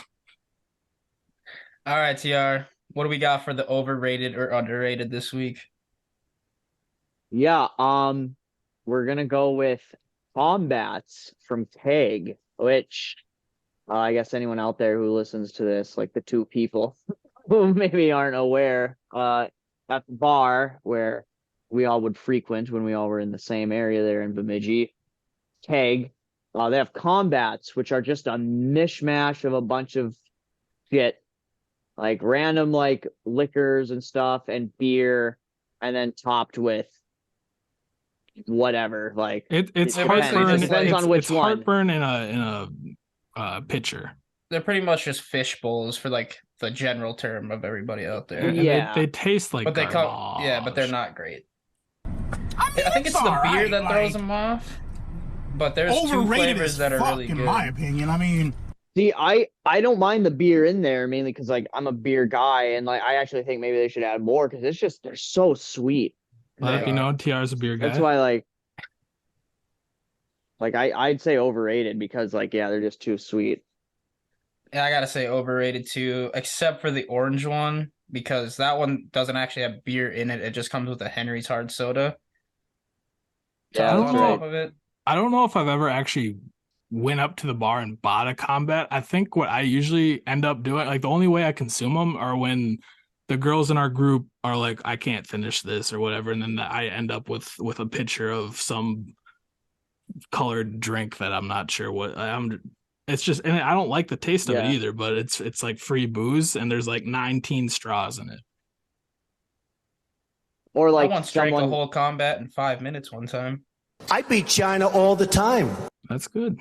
All right, TR. What do we got for the overrated or underrated this week? Yeah, we're gonna go with Combats from Keg, which I guess anyone out there who listens to this, like the 2 people who maybe aren't aware, at the bar where we all would frequent when we all were in the same area there in Bemidji, Keg, they have Combats, which are just a mishmash of a bunch of shit. like random like liquors and stuff and beer, and then topped with whatever. Like It's it heartburn. depends on which it's one. heartburn in a pitcher. They're pretty much just fish bowls for like the general term of everybody out there. And Yeah. they taste like But they garbage. come, yeah, but they're not great. I mean, I think it's the beer alright, that throws like, them off. But there's two overrated flavors as that are fuck, really in good. my opinion. I mean, See, I don't mind the beer in there mainly because like I'm a beer guy, and like I actually think maybe they should add more because it's just they're so sweet. Let it be are. known, TR's a beer guy. That's why like I'd say overrated because like yeah, they're just too sweet. Yeah, I gotta say overrated too, except for the orange one, because that one doesn't actually have beer in it. It just comes with a Henry's hard soda. Yeah, Topped that's on right. top of it. I don't know if I've ever actually went up to the bar and bought a combat. I think what I usually end up doing, like the only way I consume them are when the girls in our group are like, I can't finish this or whatever, and then I end up with a picture of some colored drink that I'm not sure what I'm. It's just, and I don't like the taste of it Yeah. either, but it's like free booze and there's like 19 straws in it. Or I like once drank a someone whole combat in 5 minutes one time. I beat China all the time. That's good.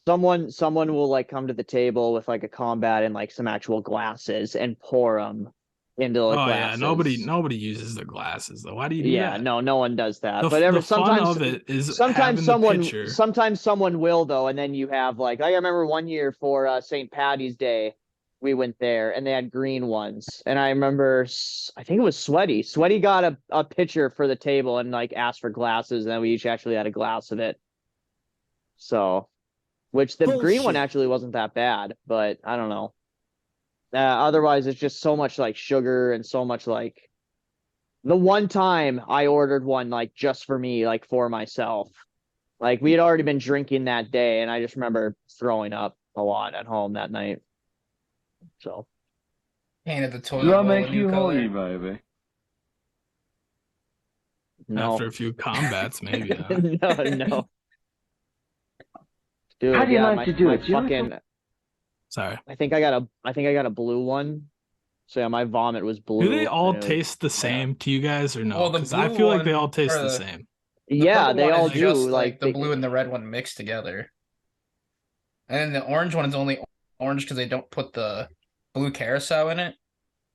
someone will like come to the table with like a combat and like some actual glasses and pour them into the Oh yeah, glasses. nobody uses the glasses though. Why do you do Yeah, that? no one does that. The, But the fun sometimes of it is having sometimes someone will though, and then you have like I remember one year for St. Patty's Day, we went there and they had green ones, and I remember I think it was Sweaty. Sweaty got a pitcher for the table and like asked for glasses, and then we each actually had a glass of it. So, which the green one Bullshit. actually wasn't that bad, but I don't know. Otherwise, it's just so much like sugar and so much like. The one time I ordered one like just for me, like for myself. Like we had already been drinking that day, and I just remember throwing up a lot at home that night. So Painted the toilet bowl a new color. baby? no, after a few combats, maybe. no. Dude, How do you yeah, like to do my it? Do you like fucking. Sorry. I think I got a blue one. So yeah, my vomit was blue. Do they all and it was- taste the same to you guys or no? Well, the 'Cause I blue feel like they one all taste or the the- same. The Yeah, purple they one all is do. just Like the they- blue and the red one mixed together. And then the orange one is only orange because they don't put the blue carousel in it.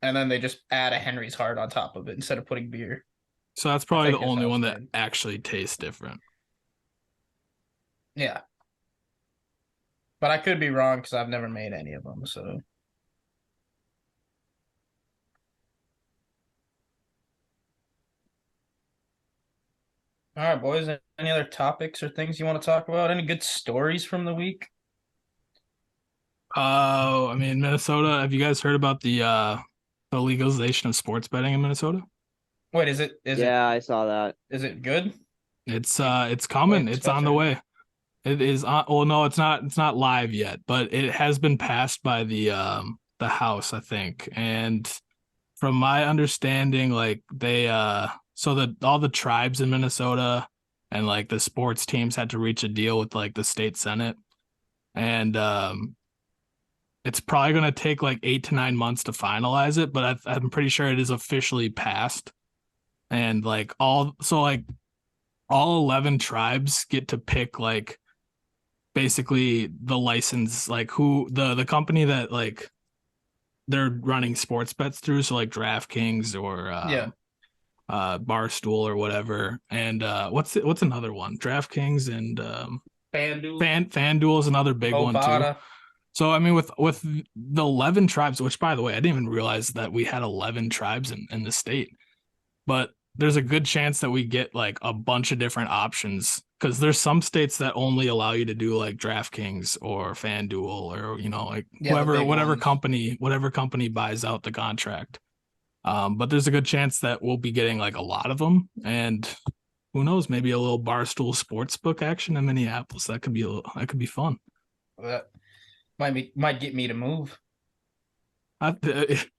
And then they just add a Henry's Hard on top of it instead of putting beer. So that's probably the think it only sounds one that good. actually tastes different. Yeah. But I could be wrong because I've never made any of them. So all right, boys. Any other topics or things you want to talk about? Any good stories from the week? Oh, I mean, Minnesota. Have you guys heard about the legalization of sports betting in Minnesota? Wait, is it I saw that. is it good? It's coming. Wait, It's on the sponsor. way. It is on. Well, no, it's not live yet, but it has been passed by the House, I think. And from my understanding, like they so that all the tribes in Minnesota and like the sports teams had to reach a deal with like the state senate, and it's probably going to take like 8 to 9 months to finalize it, but I'm pretty sure it is officially passed. And like all 11 tribes get to pick like basically the license, like who the company that like they're running sports bets through, so like DraftKings or Barstool or whatever. And what's another one? DraftKings and FanDuel. FanDuel is another big one too. Bovada. So I mean, with the 11 tribes, which by the way, I didn't even realize that we had 11 tribes in the state, but there's a good chance that we get like a bunch of different options because there's some states that only allow you to do like DraftKings or FanDuel or like whatever company buys out the contract. But there's a good chance that we'll be getting like a lot of them, and who knows, maybe a little Barstool Sportsbook action in Minneapolis. That could be fun. That might get me to move.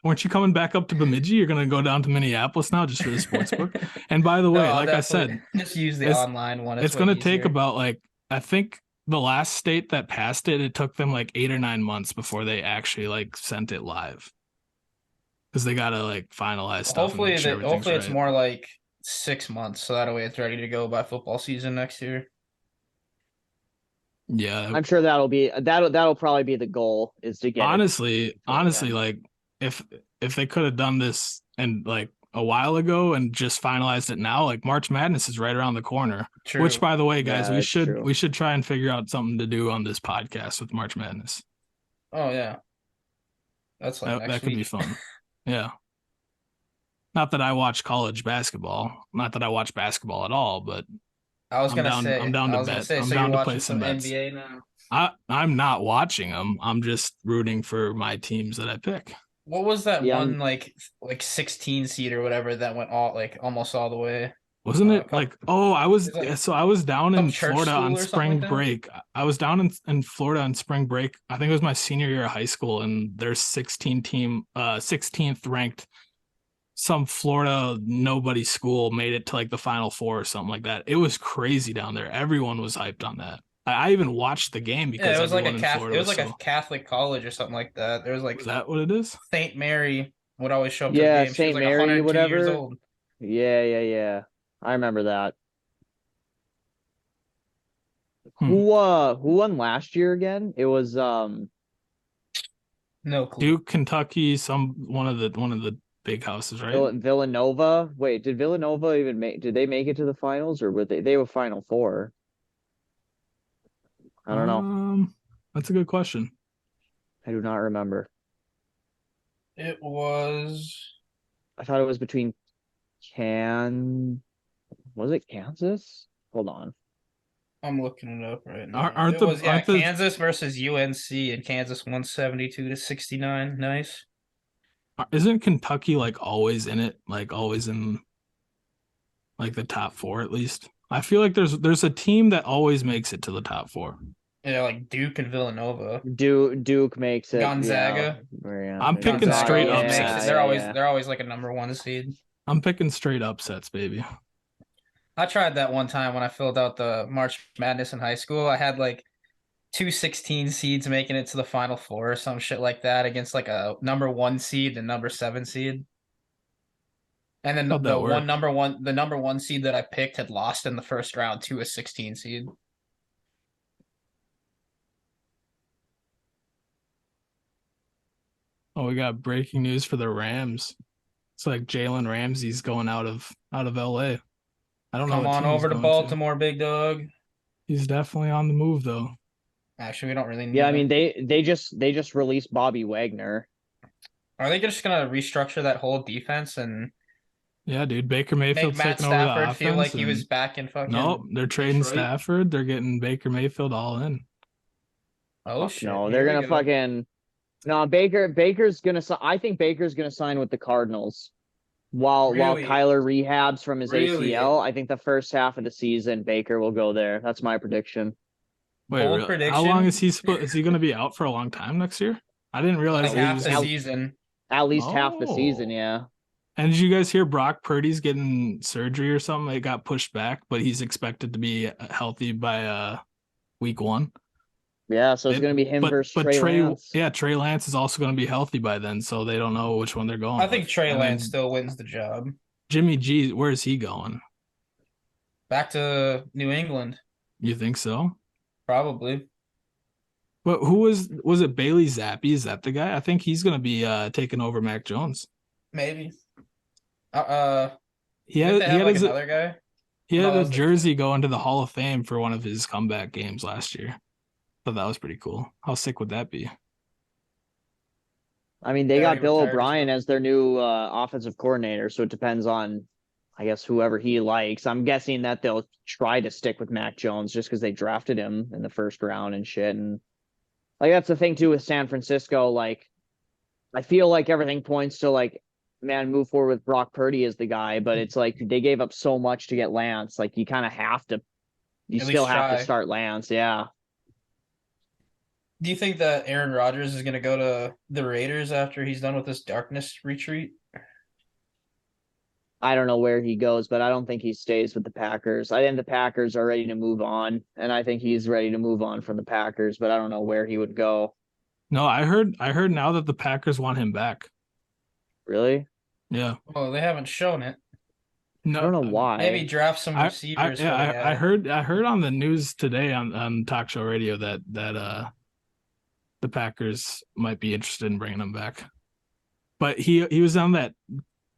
Weren't you coming back up to Bemidji? You're gonna go down to Minneapolis now just for the sportsbook. And by the way, No, like I said, just use the online one. It's gonna take about like, I think the last state that passed it, it took them like 8 or 9 months before they actually like sent it live. because they gotta like finalize stuff and make sure everything's Hopefully it's right. more like 6 months, so that way it's ready to go by football season next year. Yeah, I'm sure that'll probably be the goal, is to get honestly, yeah. like if they could have done this and like a while ago and just finalized it now, like March Madness is right around the corner. True. Which, by the way, guys, Yeah, we should try and figure out something to do on this podcast with March Madness. Oh yeah, that's like next That could week. be fun. Yeah. Not that I watch college basketball. Not that I watch basketball at all, but I was I'm gonna down. say. I'm down I to was gonna bet. say. I'm So you're down to play watching some some bets. NBA now. I'm not watching them. I'm just rooting for my teams that I pick. What was that Yeah, one like 16 seed or whatever that went all like almost all the way? Wasn't it couple- like, oh, I was like so I was down some in church Florida school on or something spring like that? break. I was down in Florida on spring break. I think it was my senior year of high school, and their 16th ranked some Florida nobody school made it to like the Final Four or something like that. It was crazy down there. Everyone was hyped on that. I even watched the game because Yeah, it was like everyone in Florida it was like so... a Catholic college or something like that. There was like Is that what it is? St. Mary would always show up to the yeah, game. She was St. like Mary, 102 years whatever. old. Yeah. I remember that. Hmm. Who won last year again? It was No clue. Duke, Kentucky, one of the big houses, right? Villanova. Wait, did Villanova even did they make it to the finals, or were they were Final Four? I don't know. That's a good question. I do not remember. It was. I thought it was between was it Kansas? Hold on. I'm looking it up right now. Aren't Kansas versus UNC, and Kansas won 72-69. Nice. Isn't Kentucky like always in it? Like always in like the top four at least? I feel like there's a team that always makes it to the top four. Yeah, like Duke and Villanova. Duke makes it. Gonzaga. Yeah. I'm picking straight upsets. They're always like a number one seed. I'm picking straight upsets, baby. I tried that one time when I filled out the March Madness in high school. I had like 2 16 seeds making it to the Final Four or some shit like that against like a number 1 seed and number 7 seed. And then the number one seed that I picked had lost in the first round to a 16 seed. Oh, we got breaking news for the Rams. It's like Jalen Ramsey's going out of LA. I don't know. Come on over to Baltimore, big dog. He's definitely on the move though. Actually, we don't really need Yeah, I mean they just released Bobby Wagner. Are they just gonna restructure that whole defense and yeah, dude, Baker Mayfield's make Matt taking over the offense? Feel like he was back in fucking Nope, they're trading Detroit? Stafford. They're getting Baker Mayfield all in. Oh shit. No, they're gonna fucking no, Baker's gonna I think Baker's gonna sign with the Cardinals. While Kyler rehabs from his ACL, I think the first half of the season Baker will go there. That's my prediction. Wait, Bold how prediction? long is he is he going to be out for a long time next year? I didn't realize Like half the season. At least half the season, yeah. And did you guys hear Brock Purdy's getting surgery or something? It got pushed back, but he's expected to be healthy by week 1. Yeah, so it's going to be him versus Trey Lance. Yeah, Trey Lance is also going to be healthy by then, so they don't know which one they're going I think with. Trey Lance still wins the job. Jimmy G, where is he going? Back to New England. You think so? Probably. But who was it Bailey Zappi? Is that the guy? I think he's going to be taking over Mac Jones. Maybe. He had another guy. He had a jersey go into the Hall of Fame for one of his comeback games last year. Thought that was pretty cool. How sick would that be? I mean, they got Bill O'Brien as their new offensive coordinator, so it depends on, I guess, whoever he likes. I'm guessing that they'll try to stick with Mac Jones just because they drafted him in the first round and shit. And like that's the thing too with San Francisco. Like, I feel like everything points to like, man, move forward with Brock Purdy as the guy, but it's like they gave up so much to get Lance. Like, you kind of have to, you still have to start Lance. Yeah. Do you think that Aaron Rodgers is going to go to the Raiders after he's done with this darkness retreat? I don't know where he goes, but I don't think he stays with the Packers. I think the Packers are ready to move on, and I think he's ready to move on from the Packers, but I don't know where he would go. No, I heard now that the Packers want him back. Really? Yeah. Well, they haven't shown it. I don't know why. Maybe draft some receivers for the guy. I heard on the news today on talk show radio that the Packers might be interested in bringing him back. But he was on that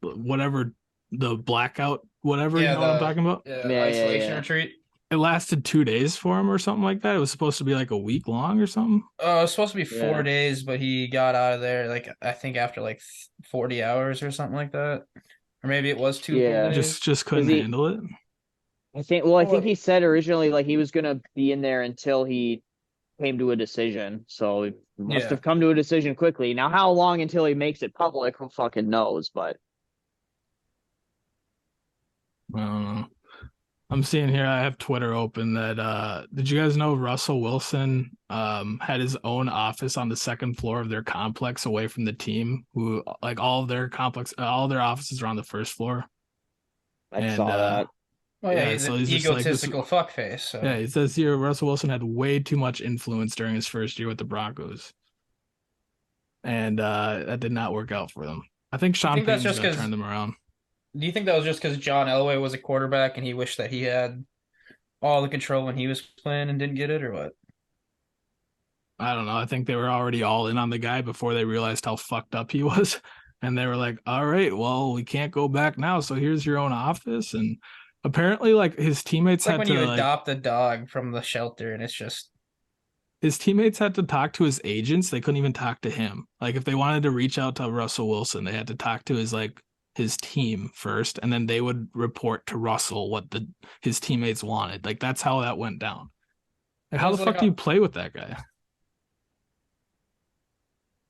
whatever, the blackout, whatever, you know what I'm talking about? Yeah, isolation retreat. It lasted 2 days for him or something like that. It was supposed to be like a week long or something. It was supposed to be 4 days, but he got out of there like I think after like 40 hours or something like that. Or maybe it was 2 full days. Just couldn't handle it. I think he said originally like he was gonna be in there until he came to a decision. So he must have come to a decision quickly. Now how long until he makes it public, who fucking knows, but I don't know. I'm seeing here, I have Twitter open, that did you guys know Russell Wilson had his own office on the second floor of their complex away from the team, who like all their offices are on the first floor. I saw that. Oh yeah, he's an egotistical fuckface. So. Yeah, it says here Russell Wilson had way too much influence during his first year with the Broncos. And that did not work out for them. I think Sean Payton's going to turn them around. Do you think that was just because John Elway was a quarterback and he wished that he had all the control when he was playing and didn't get it, or what? I don't know. I think they were already all in on the guy before they realized how fucked up he was. And they were like, all right, well, we can't go back now. So here's your own office. And apparently, like, his teammates had to... It's like when you adopt a dog from the shelter and it's just... His teammates had to talk to his agents. They couldn't even talk to him. Like, if they wanted to reach out to Russell Wilson, they had to talk to his team first, and then they would report to Russell what his teammates wanted. Like, that's how that went down. Like, how the fuck do you play with that guy?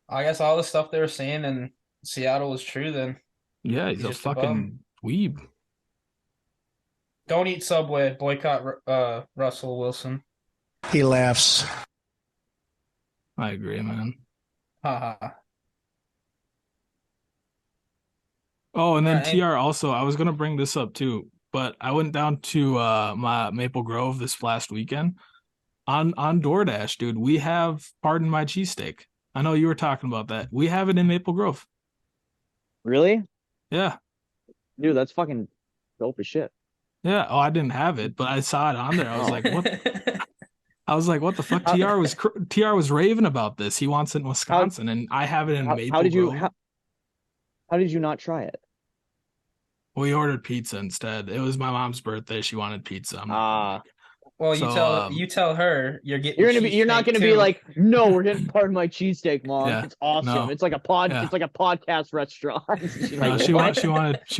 I guess all the stuff they were saying in Seattle was true then. Yeah, he's a fucking weeb. Don't eat Subway. Boycott Russell Wilson. He laughs. I agree, man. Haha. Oh, and then TR also, I was going to bring this up too, but I went down to my Maple Grove this last weekend on DoorDash, dude. We have Pardon My Cheesesteak. I know you were talking about that. We have it in Maple Grove. Really? Yeah. Dude, that's fucking dope as shit. Yeah. Oh, I didn't have it, but I saw it on there. I was like, what? I was like, what the fuck? TR was raving about this. He wants it in Wisconsin, and I have it in Maple Grove. How did you not try it? We ordered pizza instead. It was my mom's birthday. She wanted pizza. Well, you tell her you're getting. You're not gonna be like, no, we're getting Pardon My Cheesesteak, Mom. Yeah, it's awesome. No. It's like a it's like a podcast restaurant. She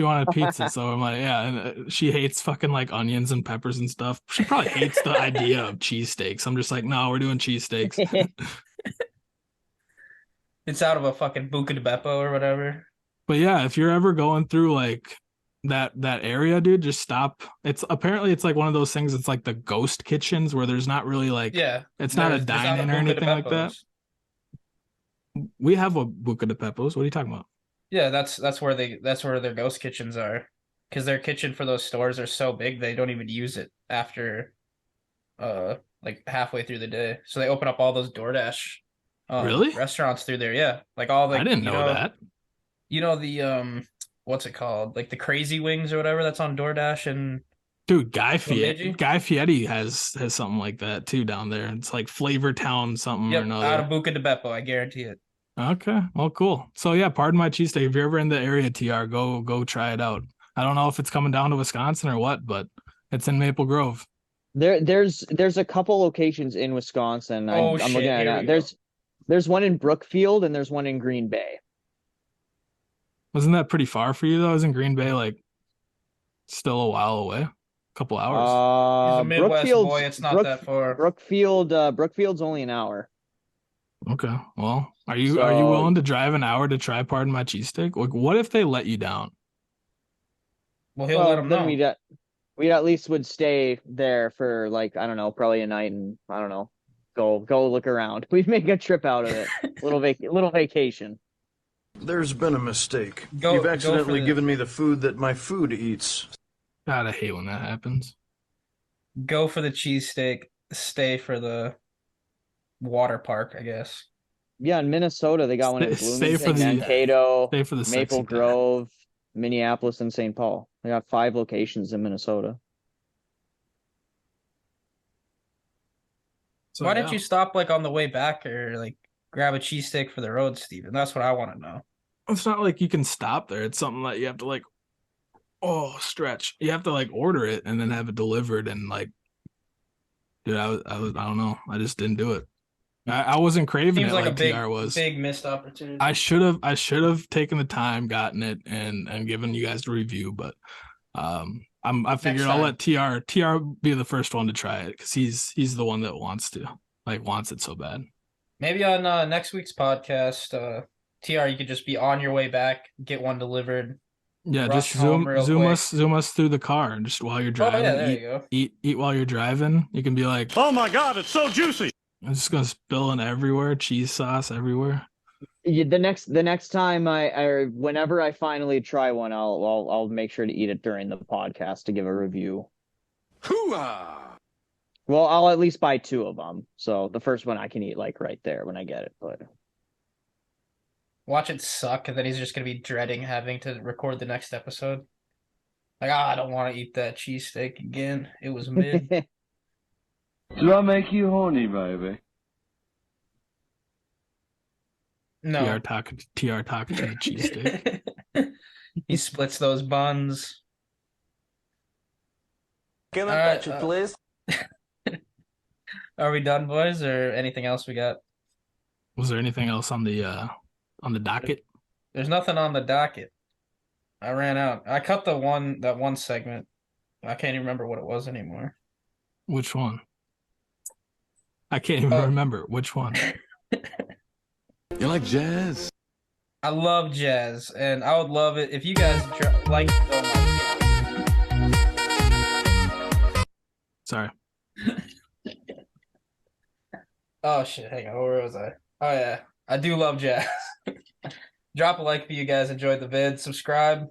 wanted pizza, so I'm like, yeah. And she hates fucking like onions and peppers and stuff. She probably hates the idea of cheesesteaks. I'm just like, no, we're doing cheesesteaks. It's out of a fucking Buca de Beppo or whatever. But yeah, if you're ever going through like that area, dude, just stop. It's like one of those things. It's like the ghost kitchens where there's not really like, it's not a dine-in or anything like that. We have a Buca de Peppos. What are you talking about? Yeah, that's where their ghost kitchens are, because their kitchen for those stores are so big they don't even use it after like halfway through the day. So they open up all those DoorDash really restaurants through there. Yeah, like all the. I didn't know that. You know the what's it called? Like the Crazy Wings or whatever that's on DoorDash and dude, Guy Fieri has something like that too down there. It's like Flavor Town something or another. Out of Buca de Beppo, I guarantee it. Okay, well, cool. So yeah, Pardon My Cheesesteak. If you're ever in the area, TR, go try it out. I don't know if it's coming down to Wisconsin or what, but it's in Maple Grove. There's a couple locations in Wisconsin. I'm looking at it. There's one in Brookfield and there's one in Green Bay. Wasn't that pretty far for you though? Isn't Green Bay like still a while away? A couple hours. He's a Midwest boy. It's not that far. Brookfield's only an hour. Okay. Well, are you willing to drive an hour to try Pardon My Cheesesteak? Like, what if they let you down? Well, he'll let them know. We at least would stay there for like, I don't know, probably a night, and I don't know, go look around. We'd make a trip out of it. little vacation. There's been a mistake. You've accidentally given me the food that my food eats. God, I hate when that happens. Go for the cheesesteak. Stay for the water park, I guess. Yeah, in Minnesota, they got one in Stay for Bloomington, the- Mankato, stay for the sexy Maple time. Grove, Minneapolis, and St. Paul. They got 5 locations in Minnesota. So, Why yeah. didn't you stop like on the way back or like grab a cheesesteak for the road, Steven? That's what I want to know. It's not like you can stop there. It's something that you have to like, stretch. You have to like order it and then have it delivered. And like, dude, I don't know. I just didn't do it. I wasn't craving Seems it like like, a TR was. big missed opportunity. I should have taken the time, gotten it, and given you guys a review. But I figured I'll let TR be the first one to try it because he's the one that wants it so bad. Maybe on next week's podcast, TR, you could just be on your way back, get one delivered. Yeah, just zoom us through the car, and just while you're driving, there you go. eat while you're driving. You can be like, Oh my God, it's so juicy. I'm just gonna spill in everywhere, cheese sauce everywhere. Yeah, the next time whenever I finally try one, I'll make sure to eat it during the podcast to give a review. Hoo-ah! Well, I'll at least buy 2 of them. So the first one I can eat like right there when I get it. But Watch it suck, and then he's just gonna be dreading having to record the next episode. Like, I don't want to eat that cheesesteak again. It was mid. Do I make you horny, baby? No. TR talking to the cheesesteak. He splits those buns. Can I touch it, please? Are we done, boys, or anything else we got? Was there anything else on the docket? There's nothing on the docket. I ran out. I cut that one segment. I can't even remember what it was anymore. Which one? I can't even remember which one. You like jazz? I love jazz, and I would love it if you guys like. Sorry. Oh shit! Hang on, where was I? Oh yeah, I do love jazz. Drop a like if you guys enjoyed the vid. Subscribe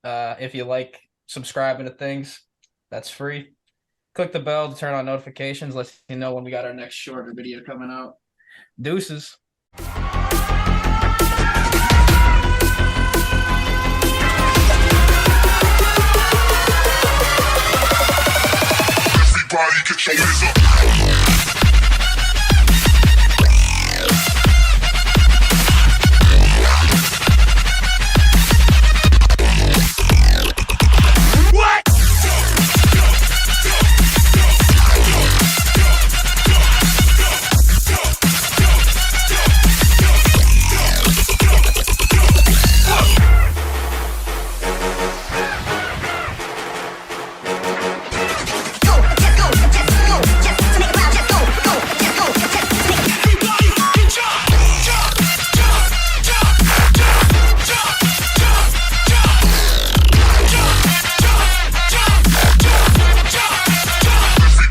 if you like subscribing to things. That's free. Click the bell to turn on notifications. Let you know when we got our next shorter video coming out. Deuces. Everybody get your hands up.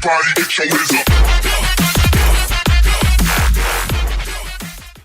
Everybody get your hands up.